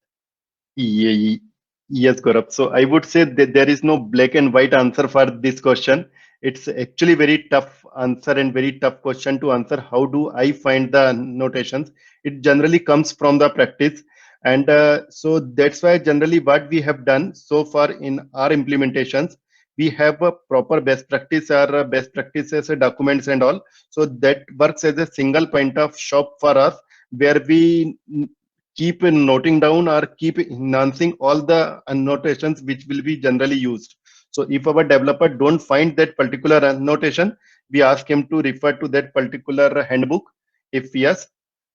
Yes, Gaurav. So I would say that there is no black and white answer for this question. It's actually very tough answer and very tough question to answer. How do I find the notations? It generally comes from the practice. And so that's why generally what we have done so far in our implementations, we have a proper best practice or best practices documents and all. So that works as a single point of shop for us, where we keep noting down or keep enhancing all the annotations which will be generally used. So if our developer don't find that particular annotation, we ask him to refer to that particular handbook. If yes,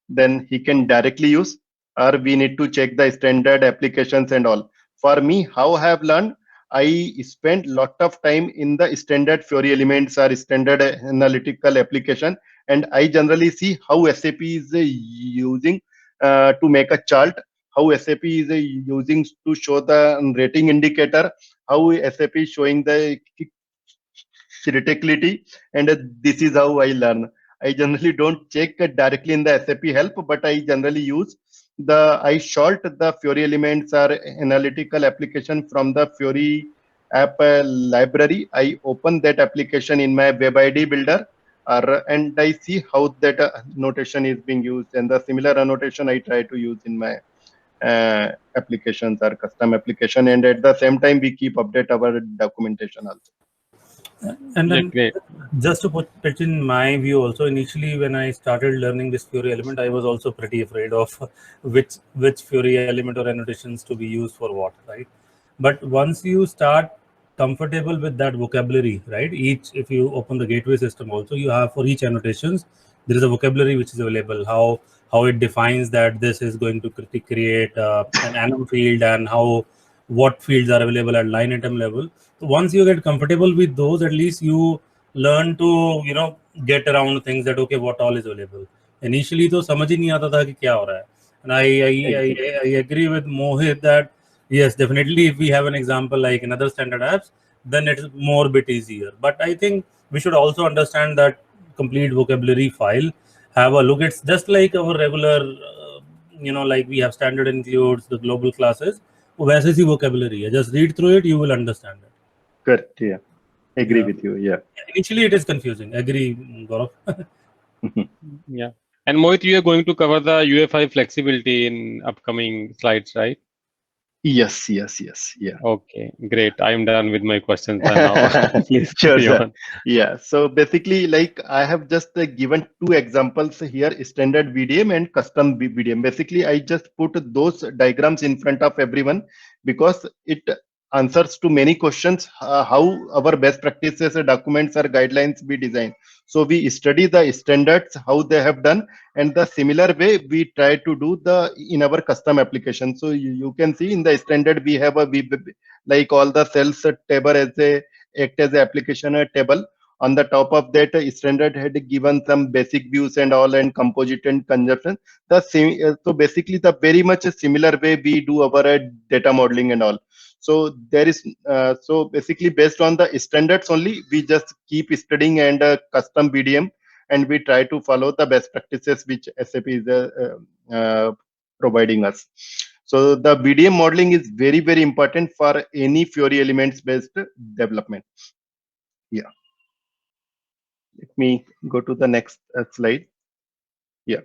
then he can directly use, or we need to check the standard applications and all. For me, how I have learned, I spent lot of time in the standard Fiori elements or standard analytical application, and I generally see how SAP is using to make a chart, how SAP is using to show the rating indicator, how SAP is showing the criticality, and this is how I learn. I generally don't check directly in the SAP help, but I generally use I short the Fiori elements or analytical application from the Fiori app library. I open that application in my web ID builder, and I see how that notation is being used, and the similar annotation I try to use in my applications or custom application, and at the same time we keep update our documentation also. And then Great. just to put it in my view also, initially when I started learning this Fiori element, I was also pretty afraid of which Fiori element or annotations to be used for what, right? But once you start comfortable with that vocabulary, right? If you open the gateway system also, you have for each annotations, there is a vocabulary which is available, how it defines that this is going to create an annum field, and what fields are available at line item level. So once you get comfortable with those, at least you learn to get around things that okay, what all is available. Initially तो समझ ही नहीं आता था कि क्या हो रहा है. And I agree with Mohit that yes, definitely if we have an example like in other standard apps, then it's more bit easier. But I think we should also understand that complete vocabulary file, have a look. It's just like our regular like we have standard includes the global classes, वैसे सी vocabulary है. Just read through it, you will understand it. Correct, yeah. Agree with you, yeah. Initially it is confusing. Agree, Gaurav. Yeah. And Mohit, you are going to cover the UEFI flexibility in upcoming slides, right? Yes, yeah. Okay, great. I am done with my questions now. Please Sure, carry sir. on. Yeah, so basically, like I have just given two examples here, standard VDM and custom VDM. Basically, I just put those diagrams in front of everyone because it answers to many questions, how our best practices, documents or guidelines be designed. So we study the standards, how they have done, and the similar way we try to do in our custom application. So you can see in the standard we have like all the cells table act as a application table. On the top of that, standard had given some basic views and all, and composite and consumption. The same, so basically the very much a similar way we do our data modeling and all. So there is so basically based on the standards only, we just keep studying and custom VDM, and we try to follow the best practices which SAP is providing us. So the VDM modeling is very, very important for any Fiori elements based development. Yeah. Let me go to the next slide. Yeah.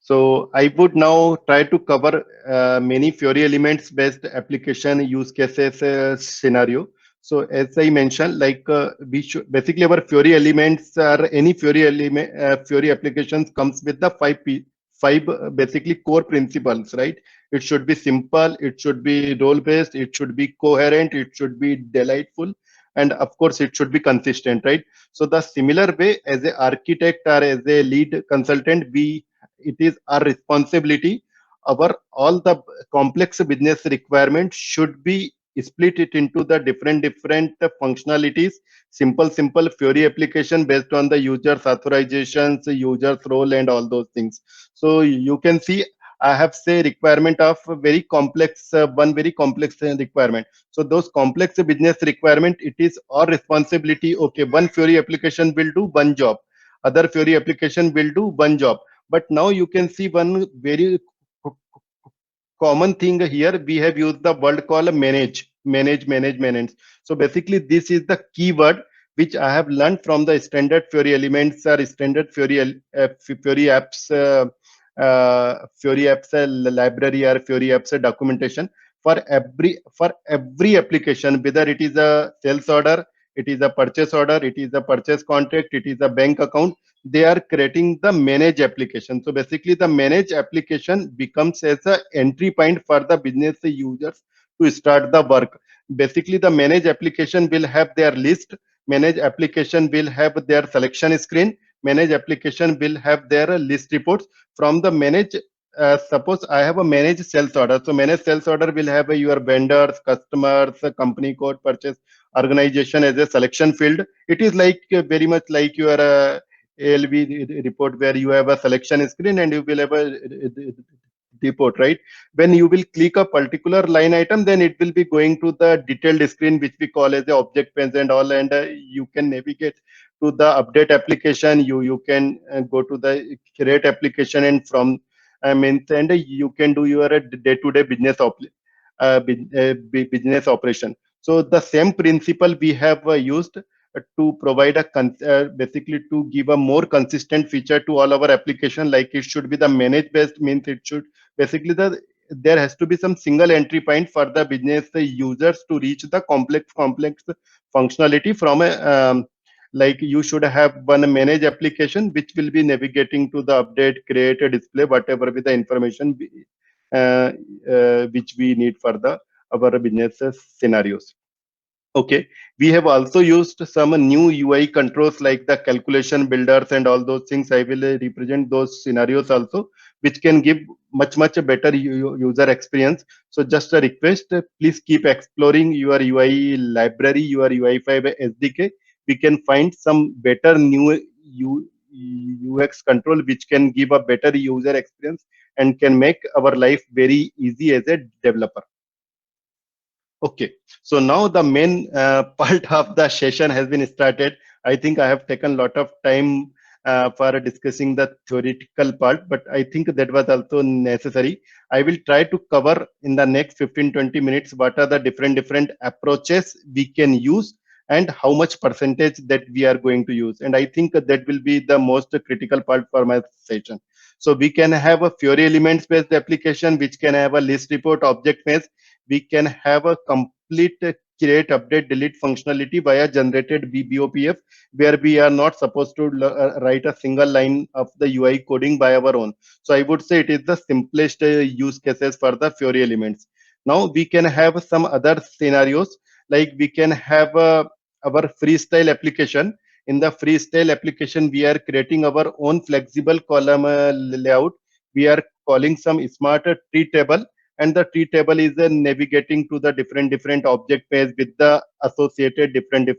So I would now try to cover many Fiori elements based application use cases scenario. So as I mentioned, like we should basically our Fiori elements or any Fiori element Fiori applications comes with the five basically core principles, right? It should be simple, it should be role based, it should be coherent, it should be delightful, and of course it should be consistent, right? So the similar way as an architect or as a lead consultant, we it is our responsibility. Our all the complex business requirements should be split it into the different functionalities. Simple Fiori application based on the user's authorizations, user's role, and all those things. So you can see I have say requirement of very complex one very complex requirement. So those complex business requirement, it is our responsibility. Okay, one Fiori application will do one job, other Fiori application will do one job. But now you can see one very common thing here. We have used the word called manage. So basically this is the keyword which I have learned from the standard Fiori elements or standard Fiori apps library or Fiori apps documentation. For every application, whether it is a sales order, it is a purchase order, it is a purchase contract, it is a bank account, they are creating the manage application. So basically the manage application becomes as a entry point for the business users to start the work. Basically the manage application will have their list, manage application will have their selection screen, manage application will have their list reports. From the manage, suppose I have a manage sales order. So manage sales order will have your vendors, customers, company code, purchase organization as a selection field. It is like very much like your ALV report where you have a selection screen and you will have a report, right? When you will click a particular line item, then it will be going to the detailed screen, which we call as the object page and all, and you can navigate to the update application. You can go to the create application, and from and you can do your day-to-day business business operation. So the same principle we have used to provide a basically to give a more consistent feature to all our application. Like it should be the manage based, means it should basically there has to be some single entry point for the business users to reach the complex functionality from a like you should have one manage application which will be navigating to the update, create, display, whatever with the information which we need for the our business scenarios. Okay, we have also used some new UI controls like the calculation builders and all those things. I will represent those scenarios also, which can give much better user experience. So just a request, please keep exploring your UI library, your UI5 SDK. We can find some better new UX control which can give a better user experience and can make our life very easy as a developer. Okay, so now the main part of the session has been started. I think I have taken a lot of time for discussing the theoretical part, but I think that was also necessary. I will try to cover in the next 15-20 minutes what are the different approaches we can use and how much percentage that we are going to use. And I think that will be the most critical part for my session. So we can have a Fiori elements based application which can have a list report object based. We can have a complete create, update, delete functionality via generated BOPF, where we are not supposed to write a single line of the UI coding by our own. So I would say it is the simplest use cases for the Fiori elements. Now we can have some other scenarios, like we can have our freestyle application. In the freestyle application, we are creating our own flexible column layout. We are calling some smart tree table, and the tree table is navigating to the different object page with the associated different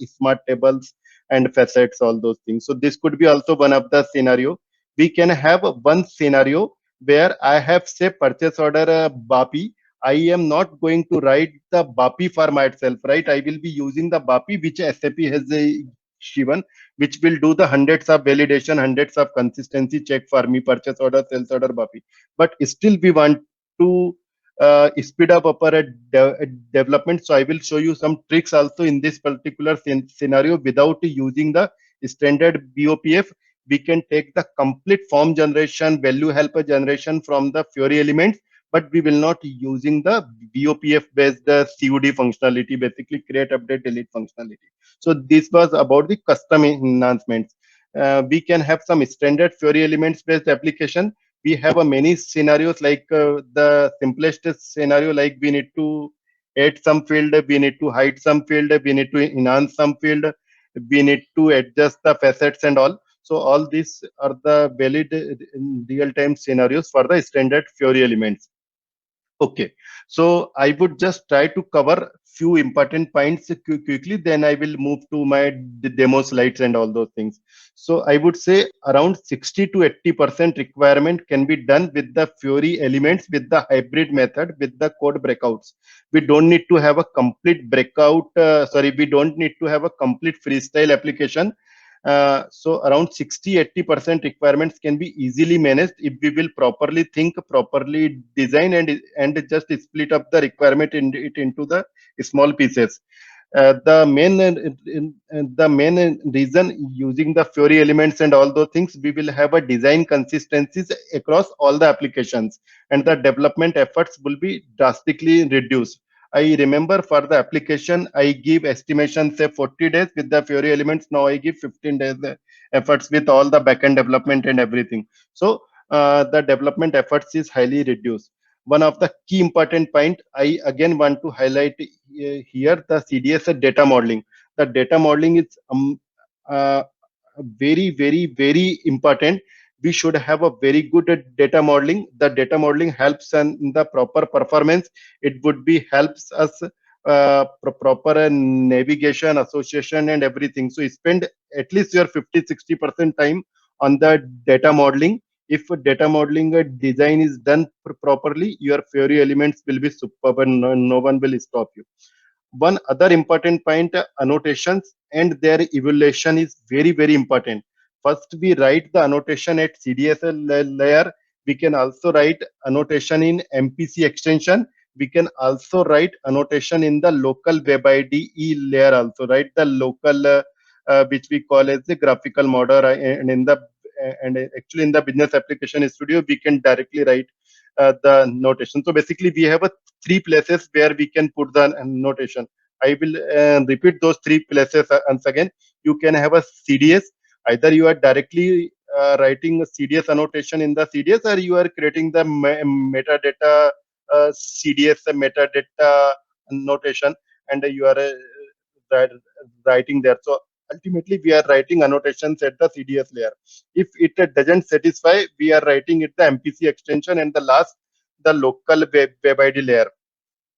smart tables and facets, all those things. So this could be also one of the scenario. We can have one scenario where I have say purchase order BAPI. I am not going to write the BAPI for myself, right? I will be using the BAPI which SAP has given, which will do the hundreds of validation, hundreds of consistency check for me, purchase order, sales order, BAPI. But still we want to speed up our development. So I will show you some tricks also in this particular scenario. Without using the standard BOPF, we can take the complete form generation, value helper generation from the Fiori elements, but we will not using the BOPF based COD functionality, basically create, update, delete functionality. So this was about the custom enhancements. We can have some standard Fiori elements based application. We have many scenarios, like the simplest scenario, like we need to add some field, we need to hide some field, we need to enhance some field, we need to adjust the facets and all. So all these are the valid real-time scenarios for the standard Fiori elements. Okay, so I would just try to cover few important points quickly, then I will move to my demo slides and all those things. So I would say around 60 to 80% requirement can be done with the Fiori elements with the hybrid method with the code breakouts. We don't need to have a complete breakout, we don't need to have a complete freestyle application. So around 60-80% requirements can be easily managed if we will properly think, properly design, and just split up the requirement into the small pieces. The main reason using the Fiori elements and all those things, we will have a design consistencies across all the applications, and the development efforts will be drastically reduced. I remember for the application, I give estimation say 40 days with the Fiori elements. Now I give 15 days efforts with all the backend development and everything. So the development efforts is highly reduced. One of the key important point I again want to highlight here, the CDS data modeling. The data modeling is very important. We should have a very good data modeling. The data modeling helps in the proper performance. It would be helps us proper navigation, association, and everything. So spend at least your 50-60% time on the data modeling. If data modeling design is done properly, your Fiori elements will be superb and no one will stop you. One other important point, annotations and their evaluation is very important. First, we write the annotation at CDS layer. We can also write annotation in MPC extension. We can also write annotation in the local web IDE layer also, right? The local, which we call as the graphical model, and actually in the business application studio, we can directly write the notation. So basically, we have three places where we can put the notation. I will repeat those three places once again. You can have a CDS. Either you are directly writing a CDS annotation in the CDS, or you are creating the metadata CDS metadata notation, and you are writing there. So ultimately, we are writing annotations at the CDS layer. If it doesn't satisfy, we are writing it the MPC extension, and the last, the local web ID layer.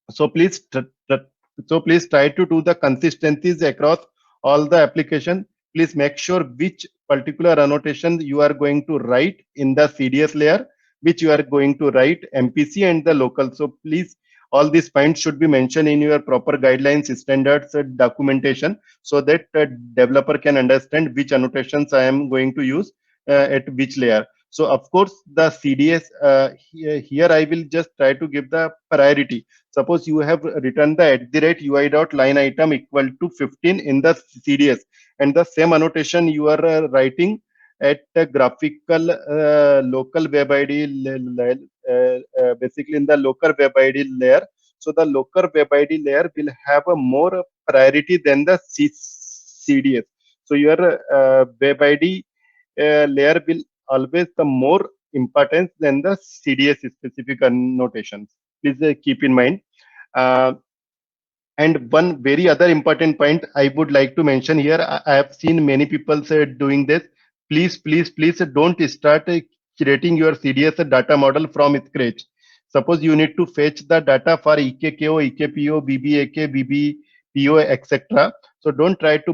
So please try to do the consistencies across all the application. Please make sure which particular annotation you are going to write in the CDS layer, which you are going to write MPC and the local. So please, all these points should be mentioned in your proper guidelines, standards, documentation, so that developer can understand which annotations I am going to use at which layer. So of course, the CDS, here I will just try to give the priority. Suppose you have written the @UI.line item equal to 15 in the CDS, and the same annotation you are writing at the graphical local web ID, basically in the local web ID layer. So the local web ID layer will have a more priority than the CDS. So your web ID layer will always the more importance than the CDS specific annotations. Please keep in mind. And one very other important point I would like to mention here, I have seen many people doing this. Please don't start creating your CDS data model from scratch. Suppose you need to fetch the data for EKKO, EKPO, BBAK, BBPO, etc. So don't try to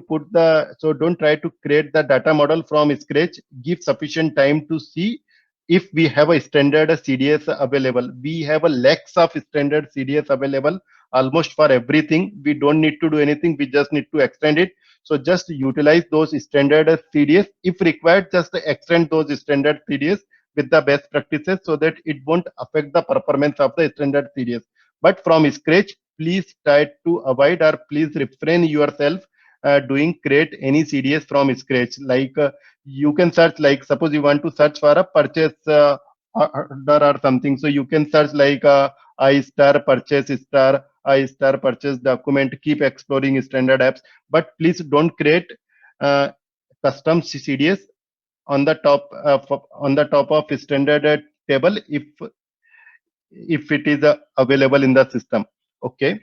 create the data model from scratch. Give sufficient time to see if we have a standard CDS available. We have a lakhs of standard CDS available almost for everything. We don't need to do anything. We just need to extend it. So just utilize those standard CDS. If required, just extend those standard CDS with the best practices so that it won't affect the performance of the standard CDS. But from scratch, please try to avoid, or please refrain yourself create any CDS from scratch. Like you can search, like suppose you want to search for a purchase order or something. So you can search like I star purchase star, I star purchase document, keep exploring standard apps. But please don't create custom CDS on the top of standard table if it is available in the system. Okay.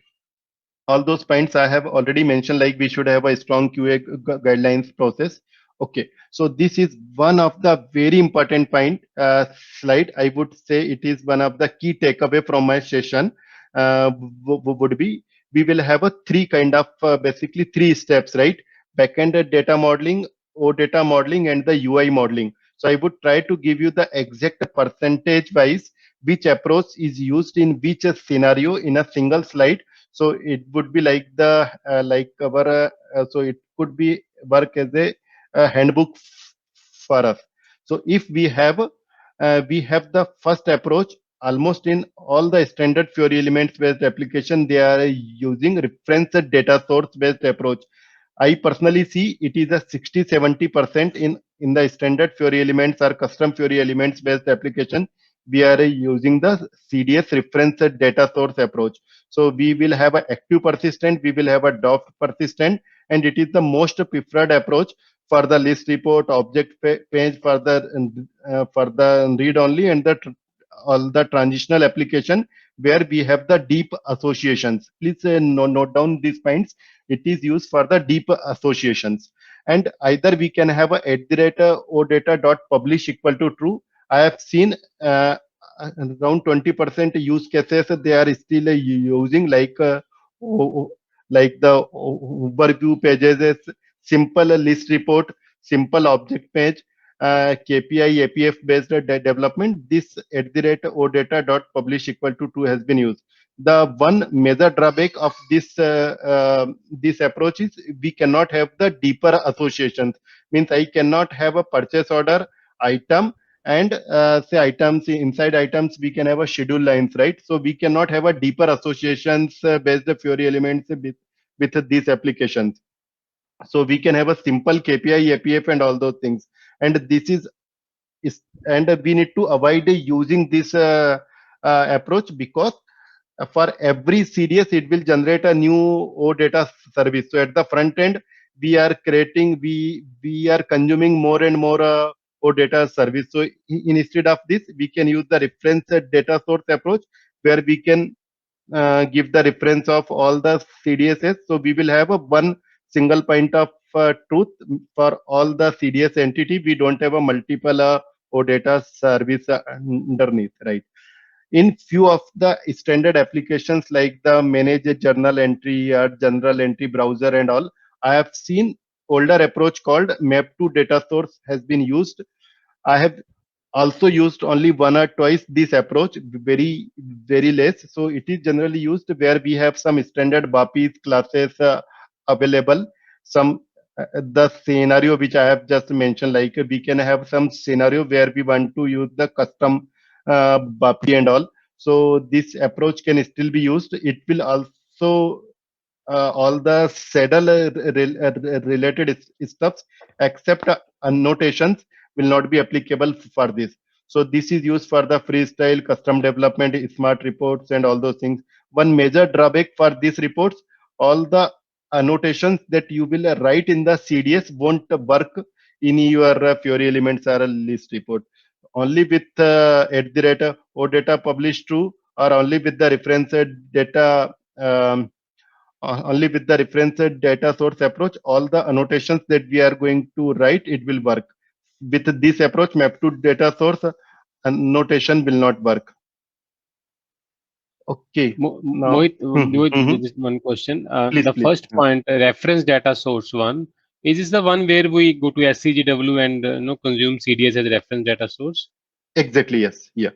All those points I have already mentioned, like we should have a strong QA guidelines process. Okay, so this is one of the very important point slide. I would say it is one of the key takeaway from my session. Would be we will have a three kind of basically three steps, right? Backend data modeling, OData modeling, and the UI modeling. So I would try to give you the exact percentage wise which approach is used in which scenario in a single slide. So it would be like the like our so it could be work as a handbook for us. So if we have the first approach almost in all the standard Fiori elements based application, they are using reference data source based approach. I personally see it is a 60-70% in the standard Fiori elements or custom Fiori elements based application. We are using the CDS reference data source approach. So we will have an active persistent, we will have a DOF persistent, and it is the most preferred approach for the list report, object page, for the read only, and all the transitional application where we have the deep associations. Please note down these points. It is used for the deep associations, and either we can have a @OData dot publish equal to true. I have seen around 20% use cases they are still using like the overview pages as simple list report, simple object page, KPI APF based development. This @OData dot publish equal to true has been used. The one major drawback of this approach is we cannot have the deeper associations. Means I cannot have a purchase order item and say items inside items we can have a schedule lines, right? So we cannot have a deeper associations based Fiori elements with these applications. So we can have a simple KPI APF and all those things, and this is and we need to avoid using this approach, because for every CDS it will generate a new OData service. So at the front end we are creating, we are consuming more and more OData service. So instead of this we can use the reference data source approach, where we can give the reference of all the CDSs. So we will have a one single point of truth for all the CDS entity. We don't have a multiple OData service underneath, right? In few of the standard applications like the manage journal entry or general entry browser and all, I have seen older approach called map to data source has been used. I have also used only one or twice this approach, very less. So it is generally used where we have some standard BAPIs classes available. Some the scenario which I have just mentioned, like we can have some scenario where we want to use the custom BAPI and all. So this approach can still be used. It will also all the saddle related stuff except annotations will not be applicable for this. So this is used for the freestyle custom development, smart reports and all those things. One major drawback for these reports, all the annotations that you will write in the CDS won't work in your Fiori elements or a list report. Only with @OData publish true, or only with the reference data only with the reference data source approach, all the annotations that we are going to write, it will work. With this approach, map to data source, annotation will not work. Okay. Mohit, just one question. Please, The please. first point, reference data source one, is this the one where we go to SCGW and consume CDS as a reference data source? Exactly, yes. Yeah.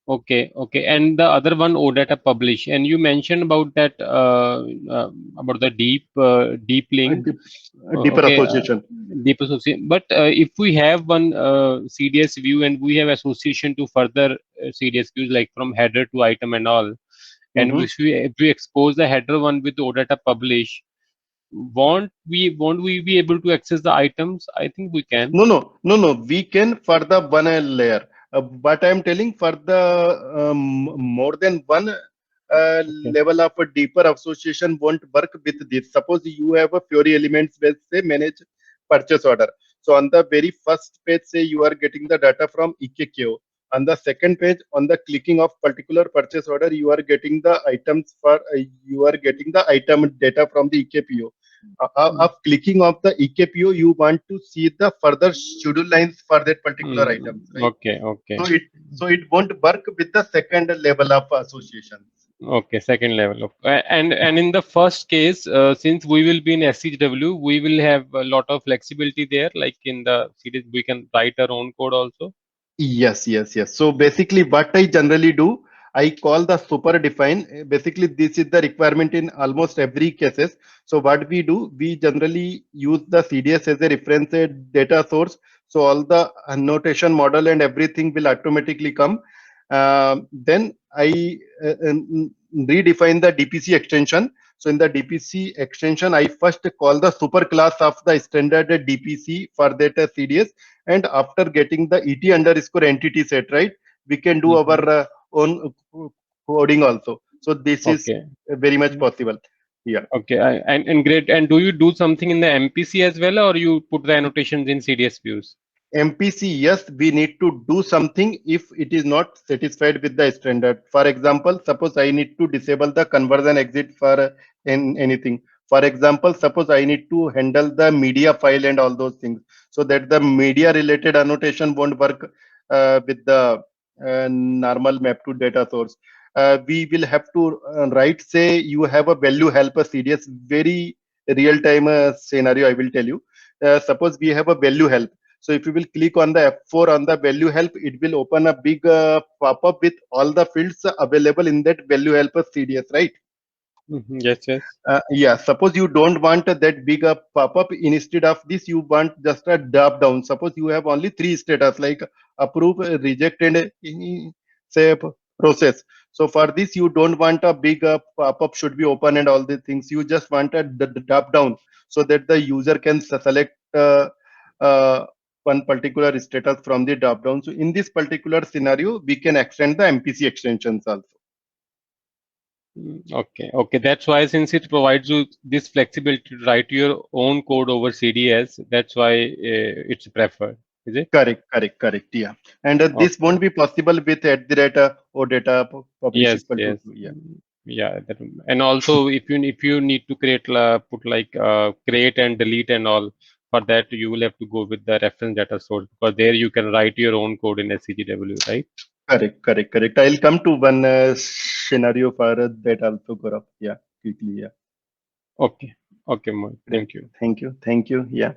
Okay. And the other one, OData publish, and you mentioned about that about the deep link, Deeper association. deep association. But if we have one CDS view and we have association to further CDS views, like from header to item and all, and if we expose the header one with OData publish, won't we be able to access the items? I think we can. No. We can for the one layer. But I'm telling for the more than one level of a deeper association won't work with this. Suppose you have a Fiori elements where say manage purchase order. So on the very first page, say you are getting the data from EKKO. On the second page, on the clicking of particular purchase order, you are getting the items for you are getting the item data from the EKPO. of clicking of the EKPO, you want to see the further schedule lines for that particular item, right? Okay, okay. So it won't work with the second level of associations. Okay, second level of and in the first case, since we will be in SCW, we will have a lot of flexibility there. Like in the series, we can write our own code also. Yes. So basically, what I generally do, I call the super define. Basically, this is the requirement in almost every cases. So what we do, we generally use the CDS as a reference data source. So all the annotation model and everything will automatically come. Then I redefine the DPC extension. So in the DPC extension, I first call the super class of the standard DPC for that CDS. And after getting the ET underscore entity set, right, we can do our own coding also. So this is very much possible. Yeah. Okay, and great. And do you do something in the MPC as well, or you put the annotations in CDS views? MPC, yes, we need to do something if it is not satisfied with the standard. For example, suppose I need to disable the conversion exit for anything. For example, suppose I need to handle the media file and all those things, so that the media related annotation won't work with the normal map to data source. We will have to write, say you have a value helper CDS, very real time scenario I will tell you. Suppose we have a value help. So if you will click on the F4 on the value help, it will open a big pop-up with all the fields available in that value helper CDS, right? Yes. Yeah, suppose you don't want that big pop-up. Instead of this, you want just a drop down. Suppose you have only 3 status like approve, reject, and say process. So for this, you don't want a big pop-up should be open and all these things. You just want a drop down so that the user can select one particular status from the drop down. So in this particular scenario, we can extend the MPC extensions also. Okay. That's why, since it provides you this flexibility to write your own code over CDS, that's why it's preferred. Is it? Correct. Yeah. And this won't be possible with OData Yes. Yeah. And also, if you need to create put like create and delete and all, for that you will have to go with the reference data source, because there you can write your own code in SCGW, right? Correct. I'll come to one scenario for that also, Gaurav. Yeah, quickly. Yeah. Okay, Mohit. Thank you. Yeah.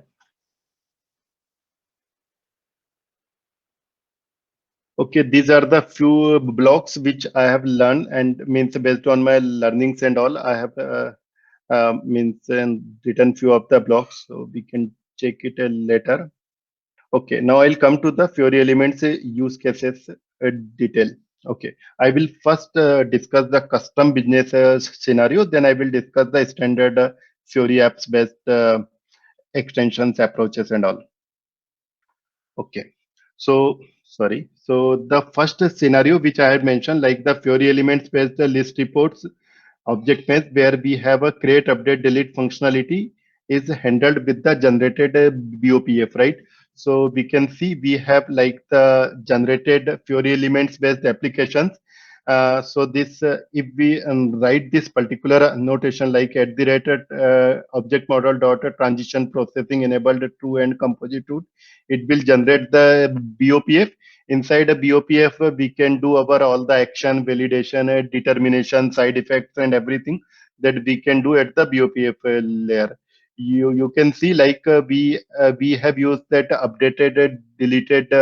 Okay, these are the few blocks which I have learned, and means based on my learnings and all, I have written few of the blocks, so we can check it later. Okay, now I'll come to the Fiori elements use cases detail. Okay, I will first discuss the custom business scenario, then I will discuss the standard Fiori apps based extensions, approaches, and all. Okay, so sorry. So the first scenario which I had mentioned, like the Fiori elements based list reports object mesh, where we have a create, update, delete functionality is handled with the generated BOPF, right? So we can see we have like the generated Fiori elements based applications. So this if we write this particular notation like at the rate object model dot transition processing enabled true and composite root, it will generate the BOPF. Inside a BOPF, we can do our all the action, validation, determination, side effects, and everything that we can do at the BOPF layer. You can see like we have used that updated deleted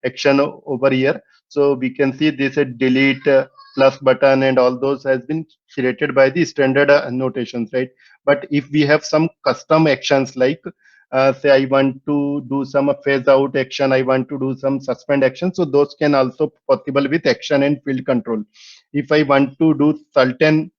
action over here. So we can see this delete plus button and all those has been created by the standard annotations, right? But if we have some custom actions like say I want to do some phase out action, I want to do some suspend action, so those can also possible with action and field control. If I want to do certain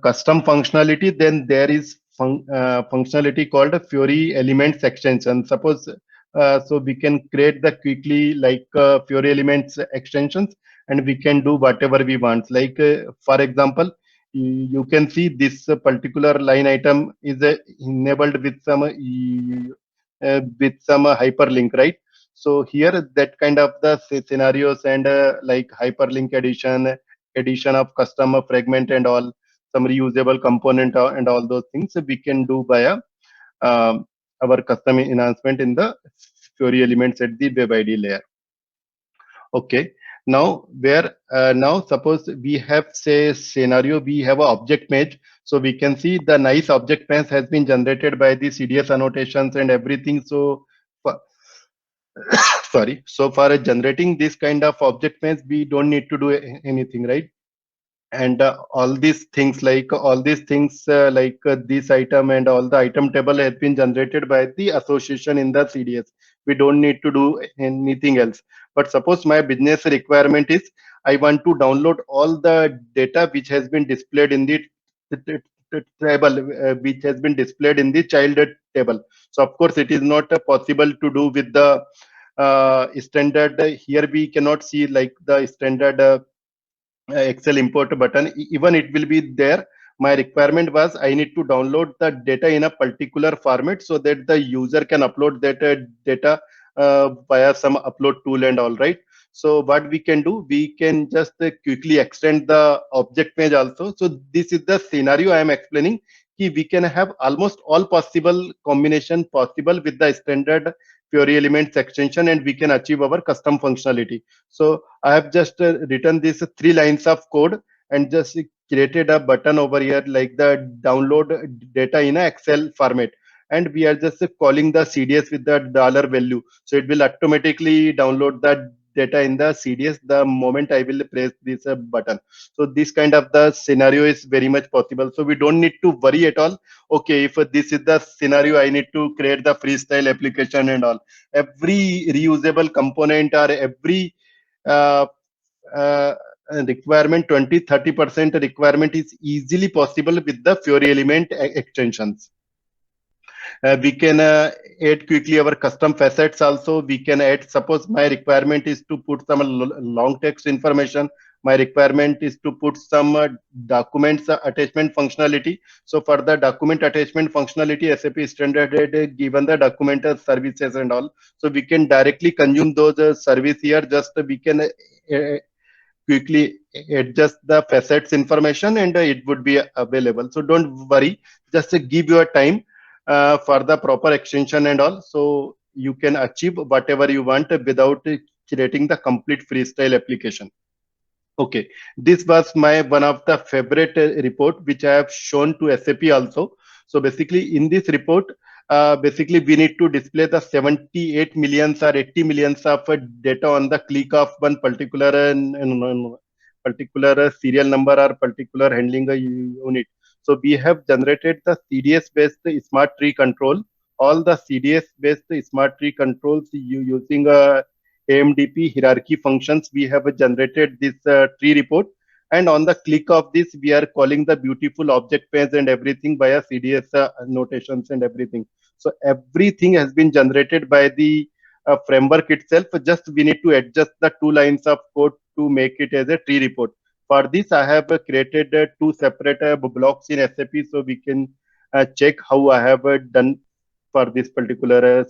custom functionality, then there is functionality called a Fiori elements extension. Suppose so we can create the quickly like Fiori elements extensions, and we can do whatever we want. Like for example, you can see this particular line item is enabled with some hyperlink, right? So here that kind of the scenarios and like hyperlink addition of customer fragment and all. some reusable component and all those things we can do via our custom enhancement in the Fiori elements at the web ID layer. Okay. Now now suppose we have say scenario, we have an object mesh, so we can see the nice object mesh has been generated by the CDS annotations and everything. So sorry, so for generating this kind of object mesh, we don't need to do anything, right? And all these things like this item and all the item table has been generated by the association in the CDS. We don't need to do anything else. But suppose my business requirement is I want to download all the data which has been displayed in the table, which has been displayed in the child table. So of course it is not possible to do with the standard. Here we cannot see like the standard Excel import button. Even it will be there. My requirement was I need to download the data in a particular format so that the user can upload that data via some upload tool and all, right? So what we can do, we can just quickly extend the object mesh also. So this is the scenario I am explaining. We can have almost all possible combination possible with the standard Fiori elements extension, and we can achieve our custom functionality. So I have just written these 3 lines of code and just created a button over here like the download data in a Excel format. And we are just calling the CDS with the dollar value. So it will automatically download the data in the CDS the moment I will press this button. So this kind of the scenario is very much possible. So we don't need to worry at all. Okay, if this is the scenario, I need to create the freestyle application and all. Every reusable component or every requirement, 20-30% requirement is easily possible with the Fiori element extensions. We can add quickly our custom facets also. We can add, suppose my requirement is to put some long text information. My requirement is to put some documents attachment functionality. So for the document attachment functionality, SAP standard given the document services and all. So we can directly consume those service here. Just we can quickly adjust the facets information and it would be available. So don't worry, just give your time for the proper extension and all, so you can achieve whatever you want without creating the complete freestyle application. Okay, this was my one of the favorite report which I have shown to SAP also. So basically in this report, basically we need to display the 78 millions or 80 millions of data on the click of one particular serial number or particular handling unit. So we have generated the CDS-based smart tree control. All the CDS-based smart tree controls using AMDP hierarchy functions. We have generated this tree report. And on the click of this, we are calling the beautiful object pairs and everything via CDS notations and everything. So everything has been generated by the framework itself. Just we need to adjust the 2 lines of code to make it as a tree report. For this, I have created 2 separate blocks in SAP, so we can check how I have done for this particular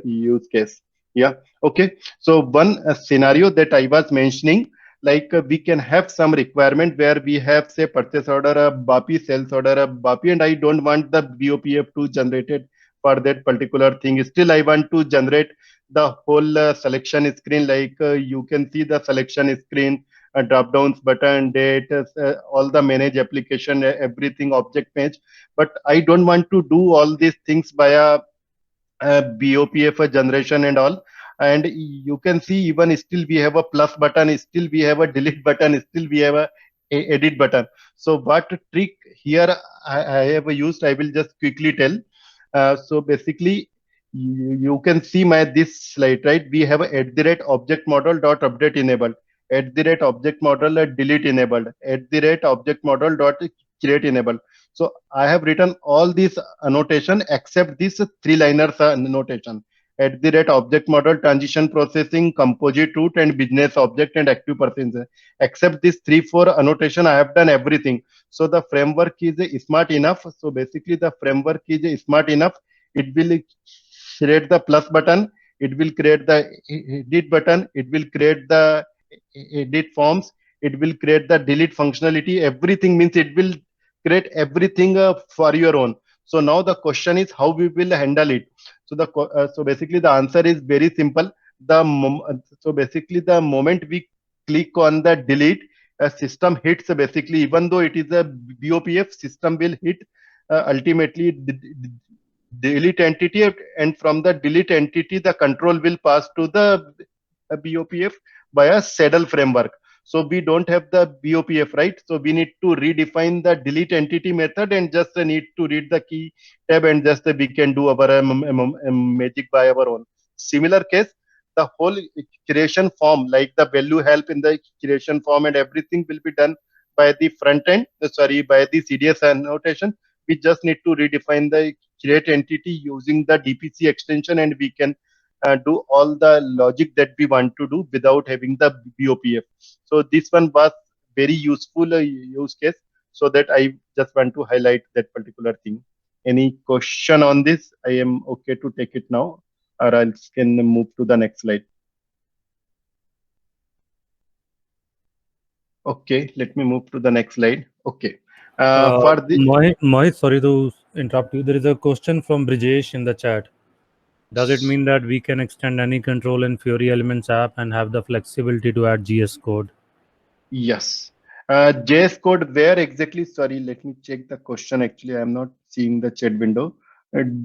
use case. Yeah. Okay. So one scenario that I was mentioning, like we can have some requirement where we have say purchase order, BAPI, sales order, BAPI, and I don't want the BOPF to generate it for that particular thing. Still, I want to generate the whole selection screen. Like you can see the selection screen, drop downs button, date, all the manage application, everything object mesh. But I don't want to do all these things via BOPF generation and all. And you can see even still we have a plus button, still we have a delete button, still we have a edit button. So what trick here I have used, I will just quickly tell. So basically you can see my this slide, right? We have a @object model dot update enabled, @object model delete enabled, @object model dot create enabled. So I have written all these annotation except this 3-liners annotation. @object model transition processing, composite root, and business object and active person. Except this 3-4 annotation, I have done everything. So the framework is smart enough. So basically the framework is smart enough. It will create the plus button. It will create the edit button. It will create the edit forms. it will create the delete functionality. Everything means it will create everything for your own. So now the question is how we will handle it. So so basically the answer is very simple. So basically the moment we click on the delete, a system hits basically, even though it is a BOPF, system will hit ultimately delete entity, and from the delete entity the control will pass to the BOPF by a saddle framework. So we don't have the BOPF, right? So we need to redefine the delete entity method and just need to read the key tab, and just we can do our magic by our own. Similar case, the whole creation form, like the value help in the creation form and everything will be done by the front end, by the CDS annotation. We just need to redefine the create entity using the DPC extension, and we can do all the logic that we want to do without having the BOPF. So this one was very useful use case. So that I just want to highlight that particular thing. Any question on this? I am okay to take it now, or I can move to the next slide. Okay, let me move to the next slide. Okay. For the Mohit, sorry to interrupt you. There is a question from Brijesh in the chat. Does it mean that we can extend any control in Fiori Elements app and have the flexibility to add GS code? Yes. JS code, where exactly? Sorry, let me check the question. Actually, I'm not seeing the chat window.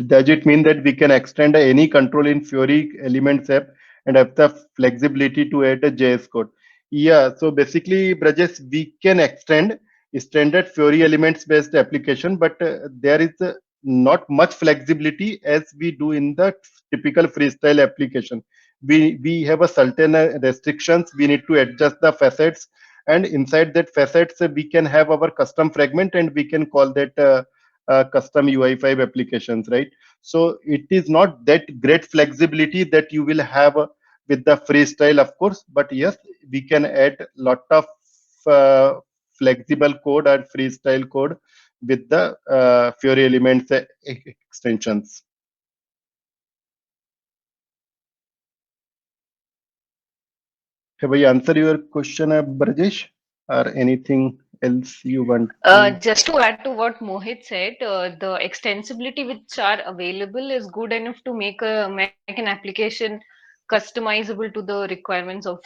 Does it mean that we can extend any control in Fiori Elements app and have the flexibility to add a JS code? Yeah, so basically, Brajesh, we can extend standard Fiori Elements based application, but there is not much flexibility as we do in the typical freestyle application. We have a certain restrictions. We need to adjust the facets, and inside that facets we can have our custom fragment, and we can call that custom UI5 applications, right? So it is not that great flexibility that you will have with the freestyle, of course, but yes, we can add lot of flexible code and freestyle code with the Fiori Elements extensions. Have I answered your question, Brajesh, or anything else you want? Just to add to what Mohit said, the extensibility which are available is good enough to make an application customizable to the requirements of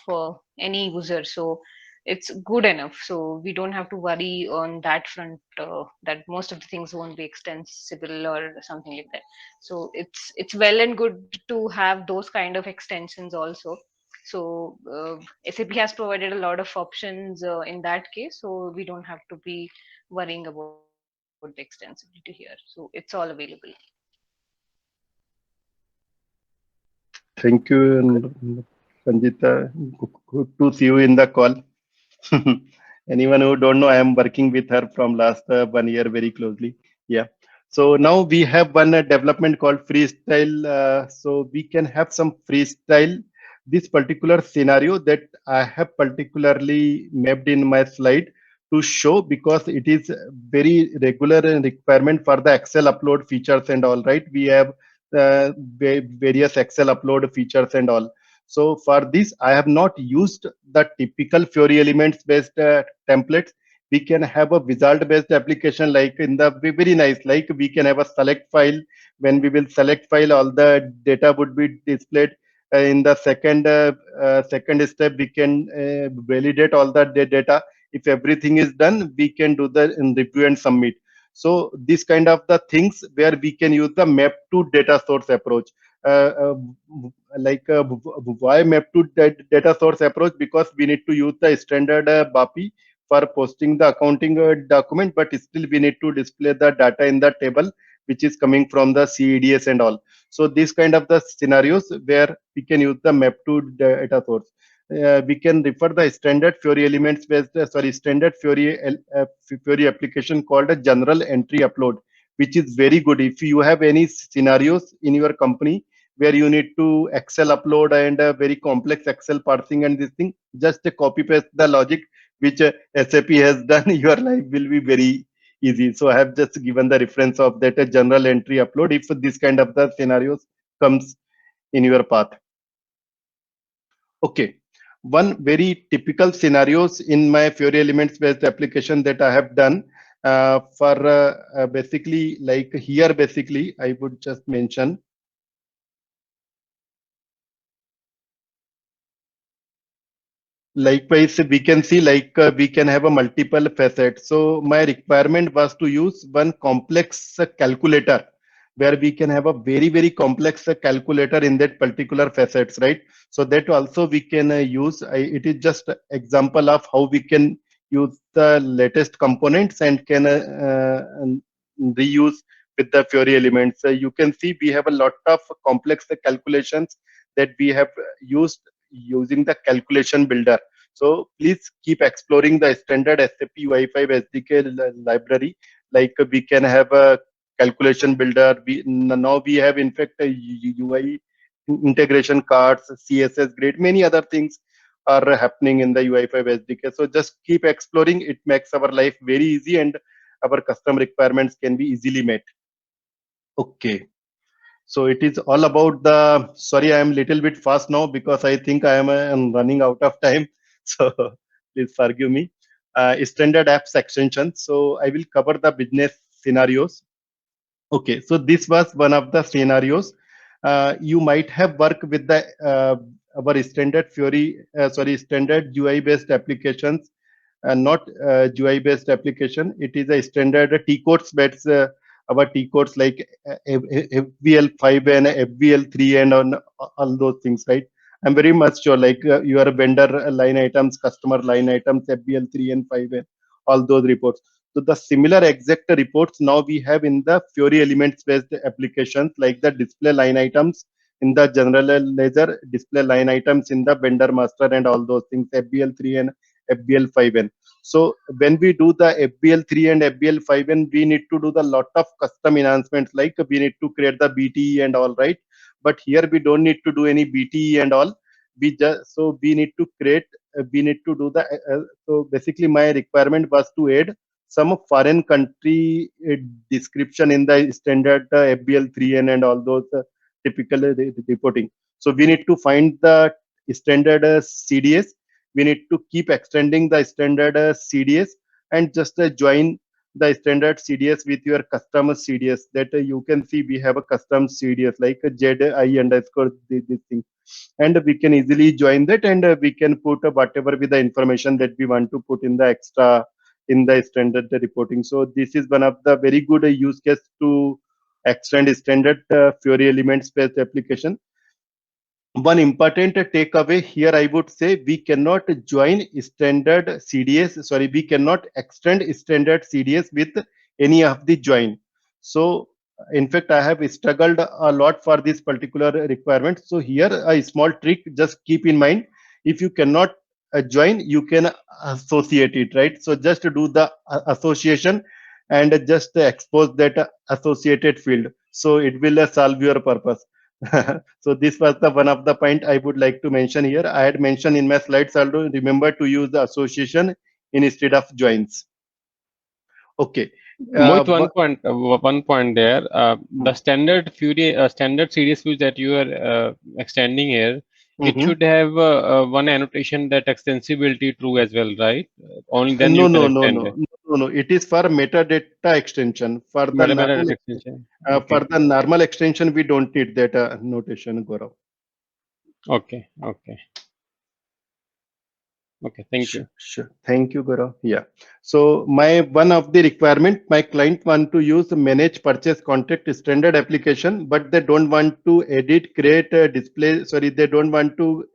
any user. So it's good enough. So we don't have to worry on that front that most of the things won't be extensible or something like that. So it's well and good to have those kind of extensions also. So SAP has provided a lot of options in that case, so we don't have to be worrying about the extensibility here. So it's all available. Thank you, Sanjita. Good to see you in the call. Anyone who don't know, I am working with her from last 1 year very closely. Yeah. So now we have one development called freestyle. So we can have some freestyle. This particular scenario that I have particularly mapped in my slide to show, because it is very regular requirement for the Excel upload features and all, right? We have various Excel upload features and all. So for this, I have not used the typical Fiori Elements based templates. We can have a wizard based application, like in the very nice, like we can have a select file. When we will select file, all the data would be displayed. In the second step, we can validate all the data. If everything is done, we can do the review and submit. So this kind of the things where we can use the map to data source approach. Why map to data source approach? Because we need to use the standard BAPI for posting the accounting document, but still we need to display the data in the table which is coming from the CEDS and all. So these kind of the scenarios where we can use the map to data source. We can refer the standard Fiori Elements based, standard Fiori application called a general entry upload, which is very good. If you have any scenarios in your company where you need to Excel upload and very complex Excel parsing and this thing, just copy paste the logic which SAP has done, your life will be very easy. So I have just given the reference of that general entry upload if this kind of the scenarios comes in your path. Okay. one very typical scenarios in my Fiori elements based application that I have done for basically like here, basically I would just mention. Likewise, we can see like we can have a multiple facets. So my requirement was to use one complex calculator where we can have a very complex calculator in that particular facets, right? So that also we can use. It is just example of how we can use the latest components and can reuse with the Fiori elements. You can see we have a lot of complex calculations that we have used using the calculation builder. So please keep exploring the standard SAP UI5 SDK library. Like we can have a calculation builder. Now we have in fact a UI integration cards, CSS grid, many other things are happening in the UI5 SDK. So just keep exploring. It makes our life very easy and our custom requirements can be easily met. Okay. So it is all about the, sorry, I am little bit fast now because I think I am running out of time. So please forgive me. Standard apps extension. So I will cover the business scenarios. Okay, so this was one of the scenarios. You might have worked with the our standard standard UI based applications, not GUI based application. It is a standard T codes based our T codes like FBL5 and FBL3 and on all those things, right? I'm very much sure like your vendor line items, customer line items, FBL3 and 5 and all those reports. So the similar exact reports now we have in the Fiori elements based applications like the display line items in the general ledger, display line items in the vendor master and all those things, FBL3 and FBL5N. So when we do the FBL3 and FBL5N, we need to do the lot of custom enhancements, like we need to create the BTE and all, right? But here we don't need to do any BTE and all. We just, so we need to create, we need to do the, so basically my requirement was to add some foreign country description in the standard FBL3N and all those typical reporting. So we need to find the standard CDS. We need to keep extending the standard CDS and just join the standard CDS with your custom CDS that you can see we have a custom CDS like a ZI underscore this thing. And we can easily join that and we can put whatever with the information that we want to put in the extra in the standard reporting. So this is one of the very good use case to extend standard Fiori elements based application. One important takeaway here, I would say, we cannot join standard CDS. Sorry, we cannot extend standard CDS with any of the join. So in fact, I have struggled a lot for this particular requirement. So here a small trick, just keep in mind, if you cannot join, you can associate it, right? So just do the association and just expose that associated field. So it will solve your purpose. So this was the one of the point I would like to mention here. I had mentioned in my slides also, remember to use the association instead of joins. Okay. Mohit, one point there. The standard Fiori, standard CDS views that you are extending here, it should have one annotation that extensibility true as well, right? Only then you can extend it. No. It is for metadata extension. For the normal extension, for the normal extension, we don't need that notation, Gaurav. Okay. Thank you. Sure. Thank you, Gaurav. Yeah. So my one of the requirement, my client want to use manage purchase contract standard application, but they don't want to edit, create, display. Sorry, they don't want to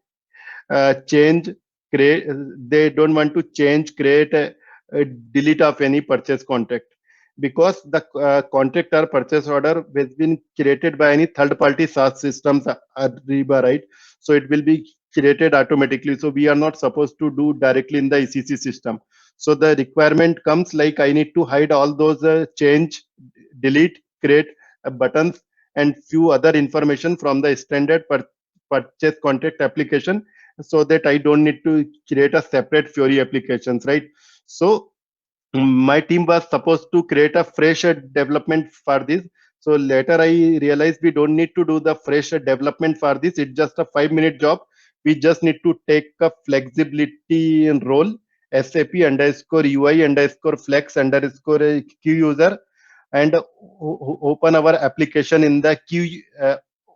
change, create. They don't want to change, create, delete of any purchase contract, because the contract or purchase order has been created by any third-party SaaS systems, Ariba, right? So it will be created automatically. So we are not supposed to do directly in the ECC system. So the requirement comes like I need to hide all those change, delete, create buttons and few other information from the standard purchase contract application, so that I don't need to create a separate Fiori applications, right? So my team was supposed to create a fresh development for this. So later I realized we don't need to do the fresh development for this. It's just a 5-minute job. We just need to take a flexibility role, SAP _ UI _ flex _ key user, and open our application in the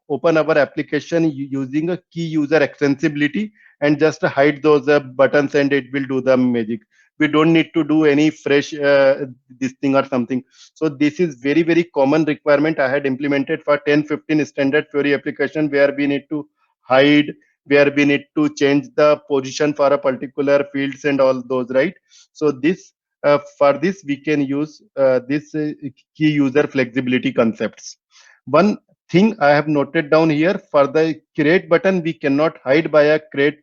open our application using a key user extensibility, and just hide those buttons, and it will do the magic. We don't need to do any fresh this thing or something. So this is very, very common requirement I had implemented for 10-15 standard Fiori application, where we need to hide, where we need to change the position for a particular fields and all those, right? So this for this we can use this key user flexibility concepts. One thing I have noted down here, for the create button we cannot hide by a create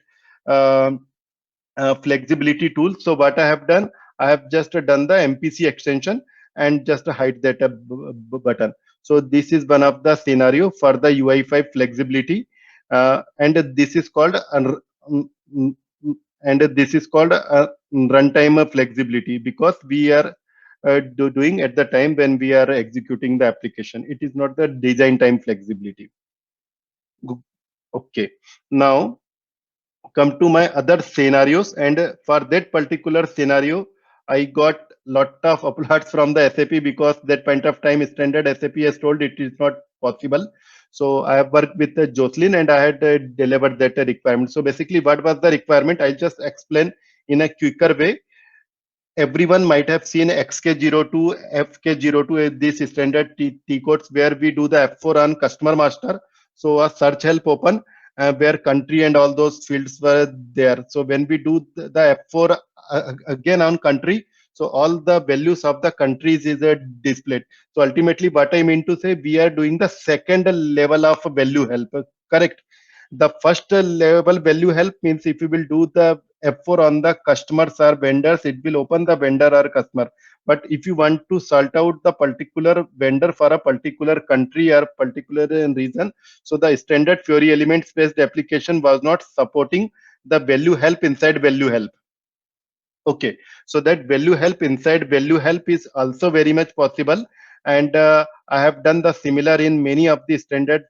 flexibility tool. So what I have done, I have just done the MPC extension and just hide that button. So this is one of the scenario for the UI5 flexibility, and this is called runtime flexibility, because we are doing at the time when we are executing the application. It is not the design time flexibility. Okay, now come to my other scenarios, and for that particular scenario I got lot of applause from the SAP, because that point of time standard SAP has told it is not possible. So I have worked with Jocelyn, and I had delivered that requirement. So basically, what was the requirement? I'll just explain in a quicker way. Everyone might have seen XK02, FK02, these standard T codes, where we do the F4 on customer master. So a search help open, where country and all those fields were there. So when we do the F4 again on country, so all the values of the countries is displayed. So ultimately, what I mean to say, we are doing the second level of value help, correct? The first level value help means if you will do the F4 on the customers or vendors, it will open the vendor or customer. But if you want to sort out the particular vendor for a particular country or particular region, so the standard Fiori elements based application was not supporting the value help inside value help. Okay, so that value help inside value help is also very much possible, and I have done the similar in many of the standard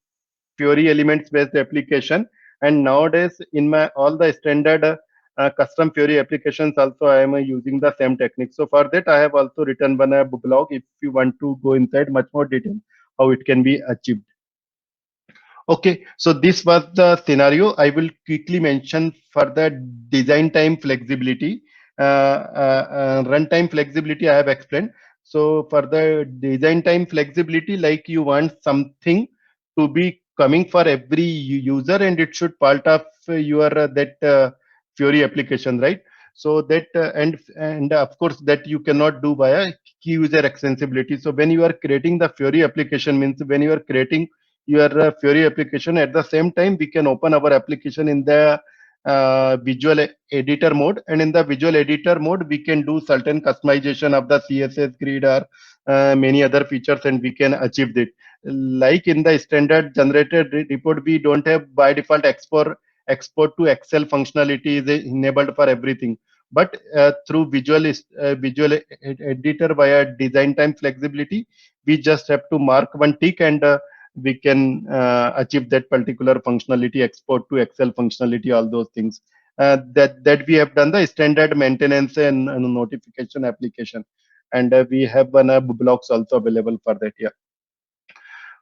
Fiori elements based application. And nowadays in my all the standard custom Fiori applications also I am using the same technique. So for that I have also written one blog if you want to go inside much more detail how it can be achieved. Okay, so this was the scenario. I will quickly mention for the design time flexibility. Runtime flexibility I have explained. So for the design time flexibility, like you want something to be coming for every user, and it should part of your that Fiori application, right? So that and of course that you cannot do via key user extensibility. So when you are creating the Fiori application, means when you are creating your Fiori application, at the same time we can open our application in the visual editor mode, and in the visual editor mode we can do certain customization of the CSS grid or many other features, and we can achieve it. Like in the standard generated report, we don't have by default export to Excel functionality is enabled for everything, but through visual editor via design time flexibility, we just have to mark one tick, and we can achieve that particular functionality, export to Excel functionality, all those things. That we have done the standard maintenance and notification application, and we have one blocks also available for that. Yeah.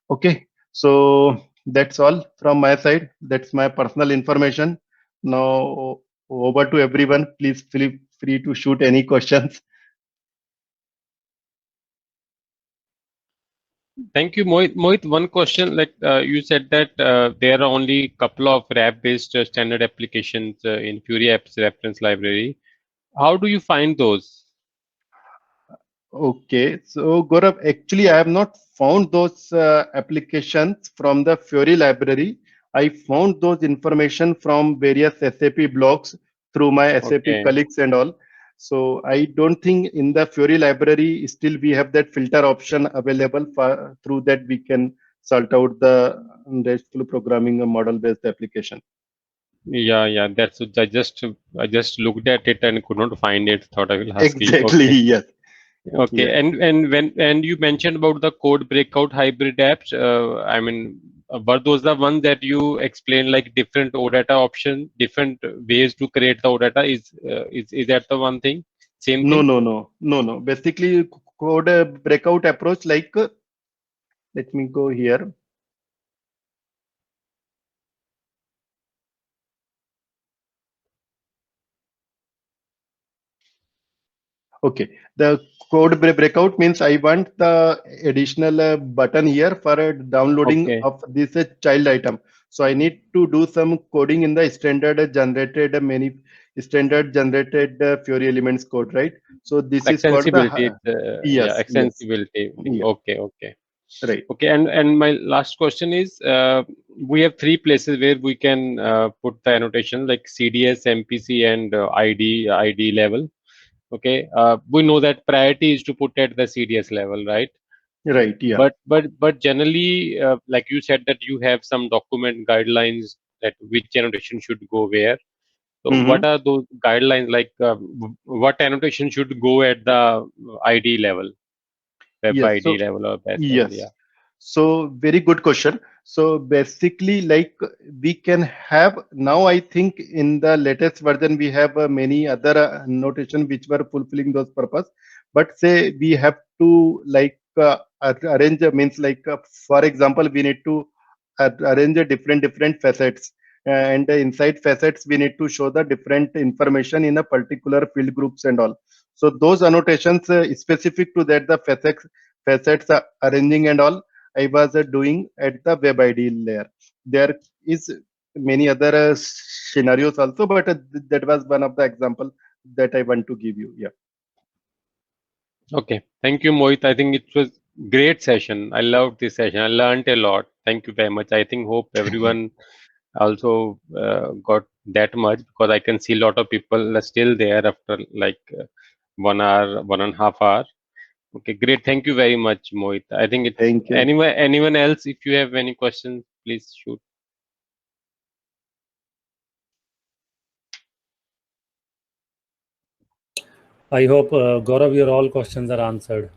Okay, so that's all from my side. That's my personal information. Now over to everyone. Please feel free to shoot any questions. Thank you, Mohit. Mohit, one question, like you said that there are only a couple of RAP-based standard applications in Fiori Apps Reference Library. How do you find those? Okay, so Gaurav, actually I have not found those applications from the Fiori library. I found those information from various SAP blogs through my SAP colleagues and all. So I don't think in the Fiori library still we have that filter option available. For through that we can sort out the RESTful programming model based application. Yeah, that's I just looked at it and could not find it. Thought I will ask you. Exactly, yes. Okay, yeah. And when you mentioned about the code breakout hybrid apps, I mean, were those the ones that you explained, like different OData option, different ways to create the OData? Is that the one thing? Same No, thing? no. Basically, code breakout approach, like, let me go here. Okay, the code breakout means I want the additional button here for downloading Okay. of this child item. So I need to do some coding in the standard generated Fiori elements code, right? So this is called Extensibility. the Yeah, yes. extensibility. Yeah. Okay. Right. Okay, and my last question is, we have three places where we can put the annotation, like CDS, MPC, and ID level. Okay, we know that priority is to put at the CDS level, right? Right. Yeah. But generally, like you said, that you have some document guidelines that which annotation should go where. So what are those guidelines? Like what annotation should go at the ID level, web Yes. ID level or batch level? Yes. Yeah. So very good question. So basically, like, we can have now, I think in the latest version, we have many other notation which were fulfilling those purpose. But say we have to like arrange means like, for example, we need to arrange different facets. And inside facets, we need to show the different information in a particular field groups and all. So those annotations specific to that, the facets arranging and all, I was doing at the web ID layer. There is many other scenarios also, but that was one of the example that I want to give you. Yeah. Okay. Thank you, Mohit. I think it was great session. I loved this session. I learned a lot. Thank you very much. I think hope everyone also got that much, because I can see a lot of people are still there after like 1 hour, 1.5 hour. Okay, great. Thank you very much, Mohit. I think it's Thank you. anyone else, if you have any questions, please shoot. I hope, Gaurav, your all questions are answered.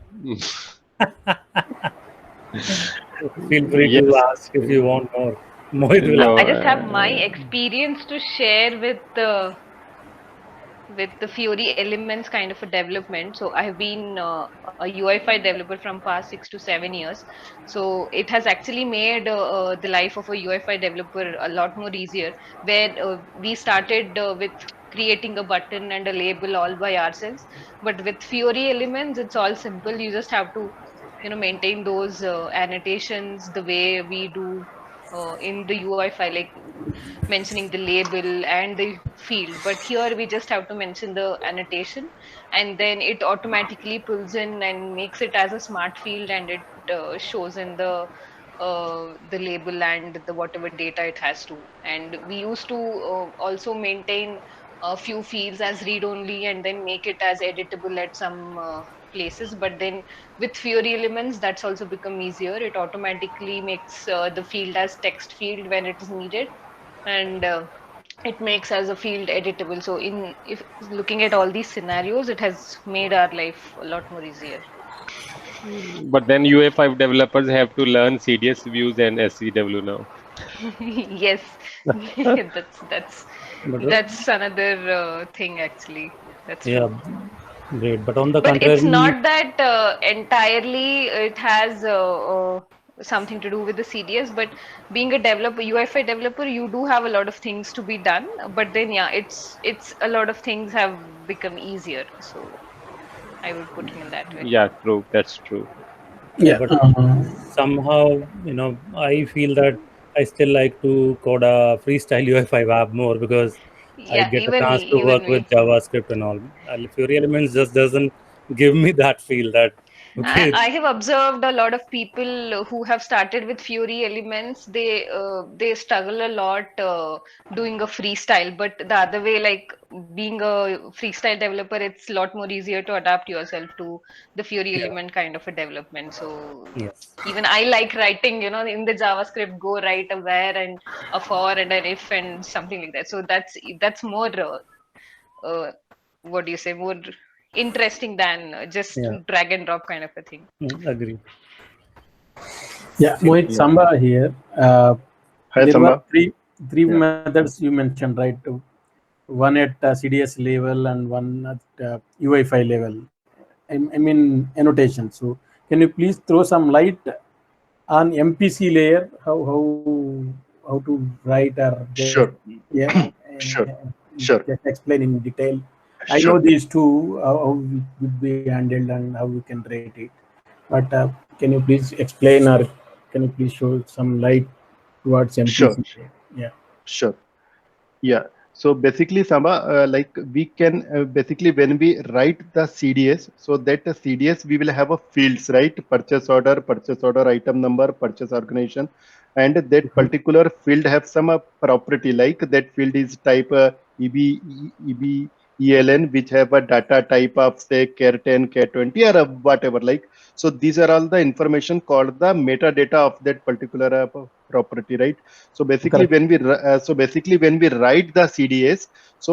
Feel free to Yes. ask if you want more. Mohit will No, I just have my experience to share with the Fiori elements kind of a development. So I have been a UI5 developer from past 6 to 7 years. So it has actually made the life of a UI5 developer a lot more easier, where we started with creating a button and a label all by ourselves. But with Fiori elements, it's all simple. You just have to, maintain those annotations the way we do in the UI file, like mentioning the label and the field. But here we just have to mention the annotation, and then it automatically pulls in and makes it as a smart field, and it shows in the label and the whatever data it has to. And we used to also maintain a few fields as read only, and then make it as editable at some places. But then with Fiori elements, that's also become easier. It automatically makes the field as text field when it is needed, and it makes as a field editable. So if looking at all these scenarios, it has made our life a lot more easier. but then UI5 developers have to learn CDS views and SCW now. Yes, that's another thing actually. That's Yeah, true. great. But on the But it's contrary, not that entirely it has something to do with the CDS. But being a developer, UI5 developer, you do have a lot of things to be done. But then, yeah, it's a lot of things have become easier. So I would put it in that way. Yeah, true. That's true. yeah, Yeah. but somehow, I feel that I still like to code a freestyle UI5 app more, because I Yeah, get a even chance me, to even work me. with JavaScript and all. Fury Elements just doesn't give me that feel that, okay, I have observed a lot of people who have started with Fury elements. They struggle a lot doing a freestyle, but the other way, like being a freestyle developer, it's a lot more easier to adapt yourself to the Fury yeah, element kind of a development. So yes. even I like writing, in the JavaScript, go write a where and a for and an if and something like that. So that's more what do you say, more interesting than just Yeah, drag and drop kind of a thing. agree. Yeah, Mohit Yeah. Samba here. Hi, There Samba. were three Yeah. methods you mentioned, right? One at CDS level and one at UI5 level. I mean annotation. So can you please throw some light on MPC layer? How to write or just Sure. yeah, Sure. Sure. just explain in detail. I Sure. know these two how it would be handled and how we can rate it. But can you please explain or can you please show some light towards Sure. MPC? Yeah. Sure. Yeah. So basically, Samba, like we can basically when we write the CDS, so that the CDS we will have a fields, right? Purchase order, item number, purchase organization, and that particular field have some property, like that field is type EB, ELN, which have a data type of say Care10, Care20, or whatever. Like, so these are all the information called the metadata of that particular property, right? So basically, Correct. when we write the CDS, so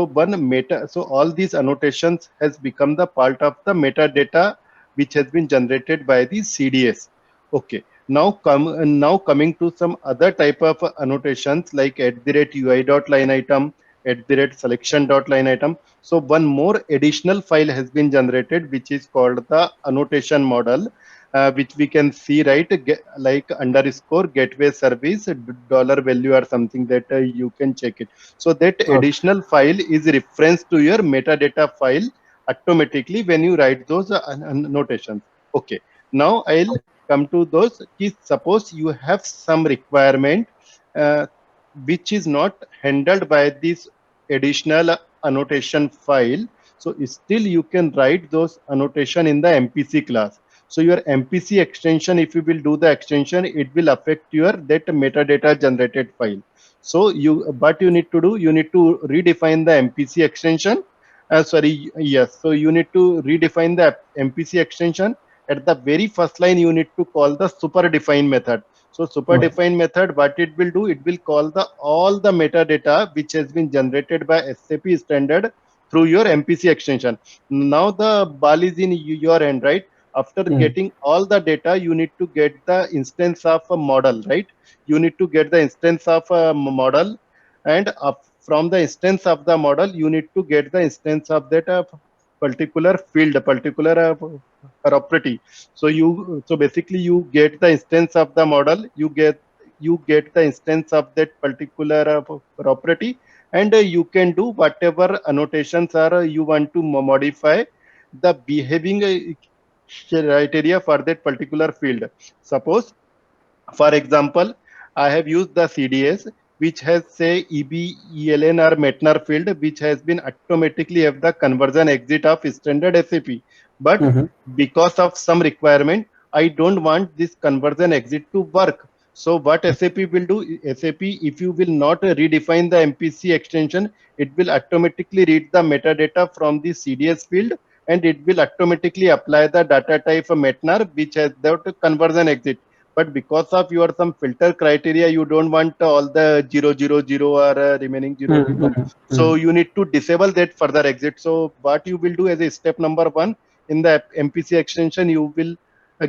all these annotations has become the part of the metadata which has been generated by the CDS. Okay. Now coming to some other type of annotations like @UI.line item, @selection.line item. So one more additional file has been generated which is called the annotation model, which we can see, right? Like underscore gateway service dollar value or something that you can check it. So that Okay. additional file is reference to your metadata file automatically when you write those annotations. Okay. Now I'll come to those. Suppose you have some requirement uh, which is not handled by this additional annotation file. So still you can write those annotation in the MPC class. So your MPC extension, if you will do the extension, it will affect your that metadata generated file. So what you need to do, you need to redefine the MPC extension. Yes. So you need to redefine the MPC extension. At the very first line, you need to call the super define method. So super define method, what it will do, it will call the all the metadata which has been generated by SAP standard through your MPC extension. Now the ball is in your hand, right? After getting all the data, you need to get the instance of a model, right? You need to get the instance of a model, and from the instance of the model, you need to get the instance of that particular field, a particular property. So basically you get the instance of the model, you get the instance of that particular property, and you can do whatever annotations are you want to modify the behaving criteria for that particular field. Suppose, for example, I have used the CDS which has say EB, ELN or Metner field which has been automatically have the conversion exit of standard SAP. But because of some requirement, I don't want this conversion exit to work. So what SAP will do, SAP, if you will not redefine the MPC extension, it will automatically read the metadata from the CDS field, and it will automatically apply the data type Metner which has that conversion exit. But because of your some filter criteria, you don't want all the 000 or remaining 0. So you need to disable that further exit. So what you will do as a step number 1 in the MPC extension, you will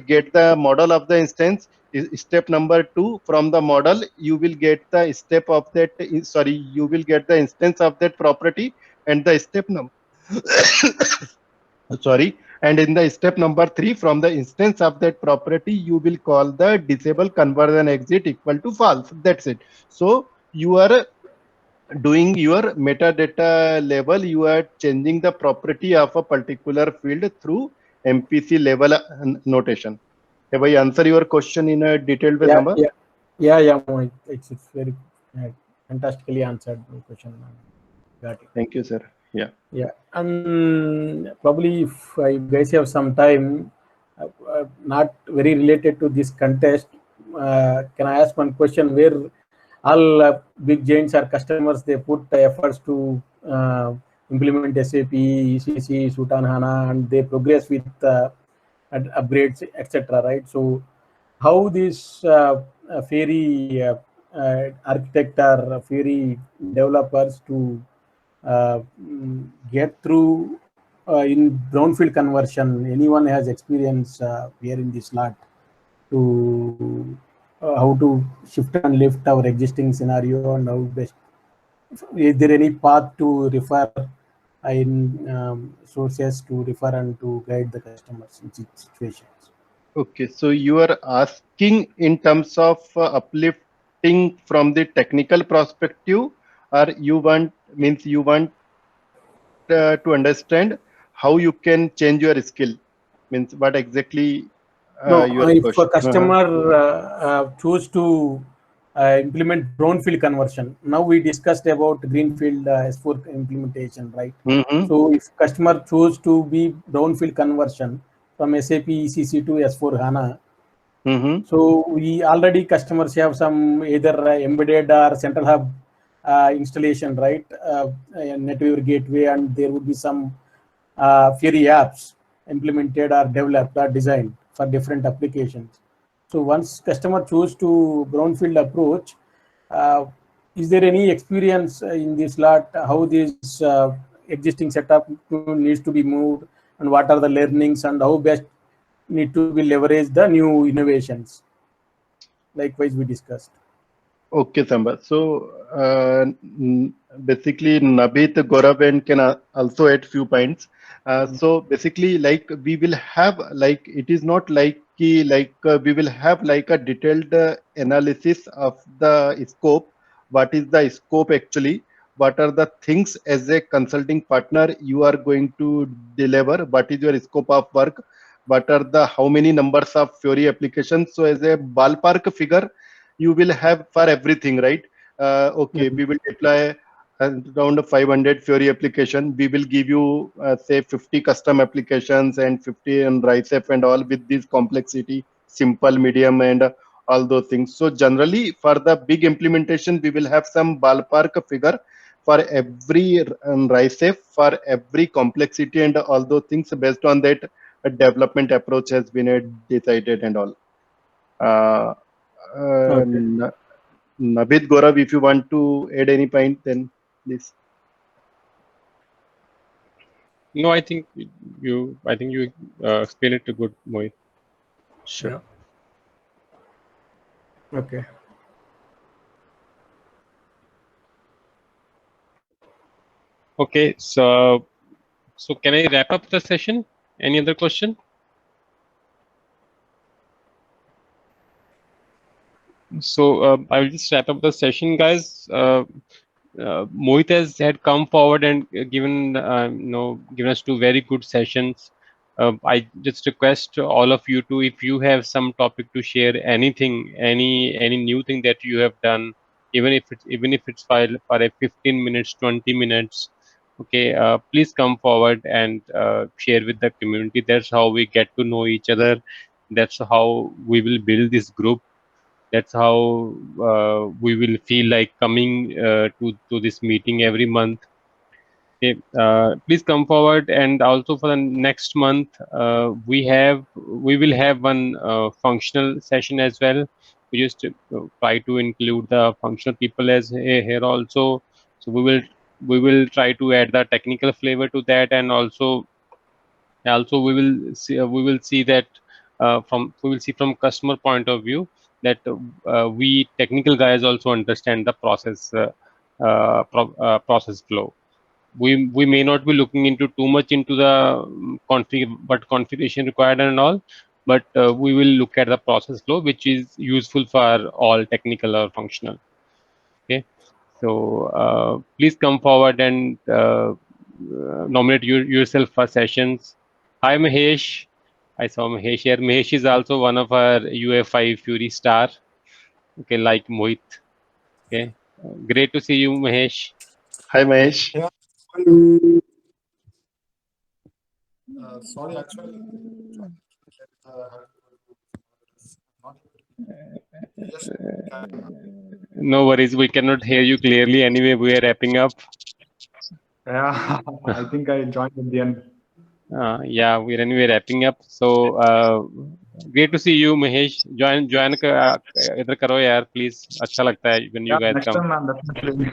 get the model of the instance. Step number 2, from the model, you will get the step of that. You will get the instance of that property, and the step number. And in the step number 3, from the instance of that property, you will call the disable conversion exit equal to false. That's it. So you are doing your metadata level, you are changing the property of a particular field through MPC level notation. Have I answered your question in a detailed way, Samba? Yeah, Mohit. It's very fantastically answered the question. Got it. Thank you, sir. Yeah. And probably if you guys have some time, not very related to this contest, can I ask one question where all big giants or customers, they put efforts to implement SAP, ECC, Sutan HANA, and they progress with upgrades, etc. Right? So how this fairy architect or fairy developers to get through in brownfield conversion? Anyone has experience here in this lot to how to shift and lift our existing scenario, and how best. Is there any path to refer in sources to refer and to guide the customers in situations? Okay, so you are asking in terms of uplifting from the technical perspective, or you want to understand how you can change your skill, means what exactly No, your if a question. customer choose to implement brownfield conversion, now we discussed about greenfield S4 implementation, right? So if customer choose to be brownfield conversion from SAP ECC to S4 HANA, so we already customers have some either embedded or central hub installation, right? NetWeaver gateway, and there would be some Fiori apps implemented or developed or designed for different applications. So once customer choose to brownfield approach, is there any experience in this lot how this existing setup needs to be moved, and what are the learnings, and how best need to be leveraged the new innovations? Likewise, we discussed. Okay, Samba. So basically, Nabit, Gaurav, and can also add few points. So basically, like we will have like it is not like we will have like a detailed analysis of the scope. What is the scope actually? What are the things as a consulting partner you are going to deliver? What is your scope of work? What are the how many numbers of Fiori applications? So as a ballpark figure, you will have for everything, right? Okay, we will deploy around 500 Fiori application. We will give you say 50 custom applications and 50 on RISEF and all with this complexity, simple, medium, and all those things. So generally, for the big implementation, we will have some ballpark figure for every RISEF, for every complexity and all those things. Based on that, a development approach has been decided and all. Okay. Nabit, Gaurav, if you want to add any point, then please. No, I think you explained it to good, Mohit. Sure. Yeah. Okay. Okay, so can I wrap up the session? Any other question? So I will just wrap up the session, guys. Mohit had come forward and given given us 2 very good sessions. I just request all of you to, if you have some topic to share, anything, any new thing that you have done, even if it's for a 15 minutes, 20 minutes. Okay, please come forward and share with the community. That's how we get to know each other. That's how we will build this group. That's how we will feel like coming to this meeting every month. Okay, please come forward. And also for the next month, we will have one functional session as well. We just try to include the functional people as here also. So we will try to add the technical flavor to that, and also we will see that from customer point of view, that we technical guys also understand the process process flow. We may not be looking into too much into the configuration required and all, but we will look at the process flow, which is useful for all technical or functional. Okay, so please come forward and nominate yourself for sessions. Hi Mahesh, I saw Mahesh here. Mahesh is also one of our UEFI Fiori star. Okay, like Mohit. Okay, great to see you, Mahesh. Hi Mahesh. Yeah. Sorry, actually. No worries, we cannot hear you clearly. Anyway, we are wrapping up. Yeah, I think I joined in the end. Yeah, we're anyway wrapping up. So great to see you, Mahesh. Join इधर करो यार, please. अच्छा लगता है when you guys next come. Time I'm definitely.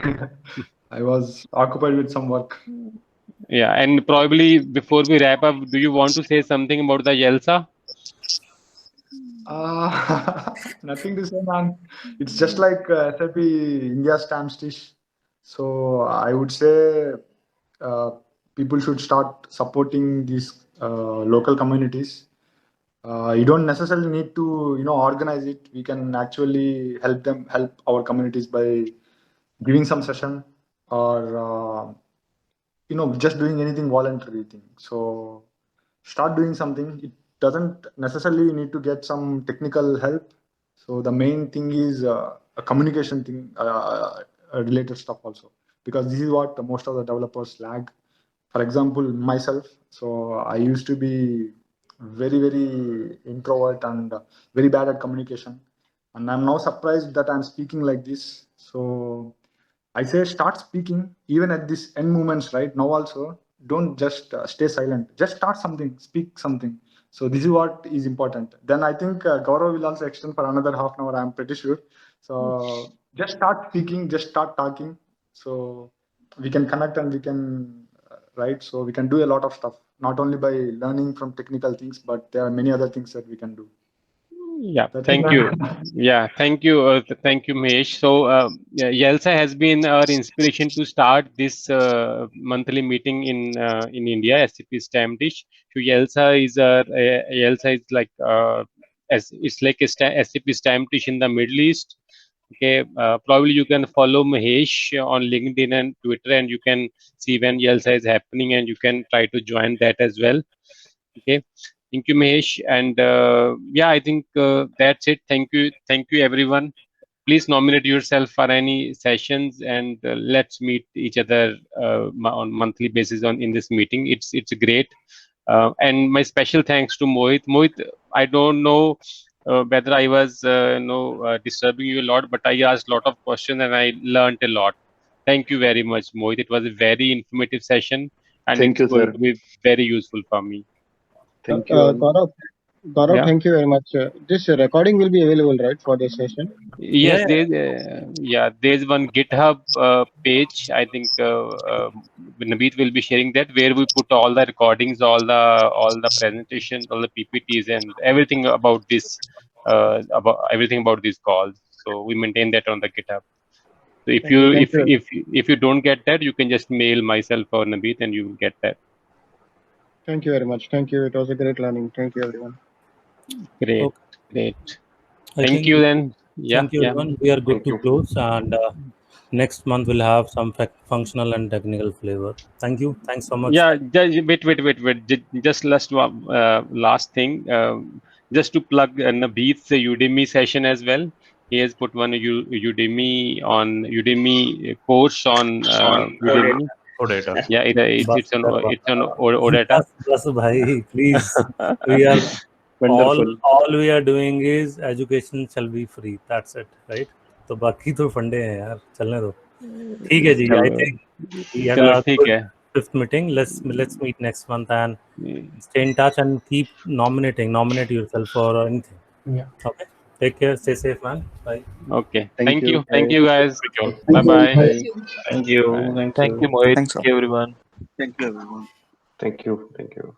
I was occupied with some work. Yeah, and probably before we wrap up, do you want to say something about the Yelsa? Nothing to say, man. It's just like SAP India stamp stitch. So I would say people should start supporting these local communities. You don't necessarily need to, organize it. We can actually help our communities by giving some session or just doing anything voluntary thing. So start doing something. It doesn't necessarily need to get some technical help. So the main thing is a communication thing, related stuff also, because this is what most of the developers lag. For example, myself. So I used to be very, very introvert and very bad at communication. And I'm now surprised that I'm speaking like this. So I say start speaking even at this end moments right now also. Don't just stay silent. Just start something, speak something. So this is what is important. Then I think Gaurav will also extend for another half an hour. I'm pretty sure. So just start speaking, just start talking. So we can connect and we can right. So we can do a lot of stuff, not only by learning from technical things, but there are many other things that we can do. Yeah, thank you. Yeah, thank you. Thank you, Mahesh. So, Yelsa has been our inspiration to start this monthly meeting in India, SAP Stamp Dish. So, Yelsa is like it's like a SAP Stamp Dish in the Middle East. Okay, probably you can follow Mahesh on LinkedIn and Twitter, and you can see when Yelsa is happening, and you can try to join that as well. Okay. Thank you, Mahesh. And yeah, I think that's it. Thank you, everyone. Please nominate yourself for any sessions, and let's meet each other on monthly basis in this meeting. It's great. And my special thanks to Mohit. Mohit, I don't know whether I was disturbing you a lot, but I asked a lot of questions and I learned a lot. Thank you very much, Mohit. It was a very informative session, and Thank it's you, going sir. to be very useful for me. Thank you all. Gaurav, Yeah. thank you very much. This recording will be available, right, for this session? Yes, there's one GitHub page. I think Nabit will be sharing that, where we put all the recordings, all the presentations, all the PPTs, and everything about this these calls. So we maintain that on the GitHub. So if you don't get that, you can just mail myself or Nabit, and you will get that. Thank you very much. Thank you. It was a great learning. Thank you, everyone. Great, Okay. great. I Thank think you then. Yeah, thank you, yeah. everyone. We are good Thank to you. close, and next month we'll have some functional and technical flavor. Thank you. Thanks so much. Yeah, wait. Just last thing. Just to plug Nabit's Udemy session as well. He has put one Udemy course on Udemy. OData. Yeah, it's on OData. Bas bhai, please. We are Wonderful. all we are doing is education shall be free. That's it, right? तो बाकी तो फंडे हैं यार, चलने दो. ठीक है जी. I think we had a good fifth meeting. Let's meet next month and stay in touch and keep nominate yourself for anything. Yeah. Okay. Take care. Stay safe, man. Bye. Okay. Thank you. Thank you, guys. Thank Bye bye. Thank you. Bye. Thank you, Mohit. Thanks, Thank you, everyone. Thank you, everyone. you. Thank you.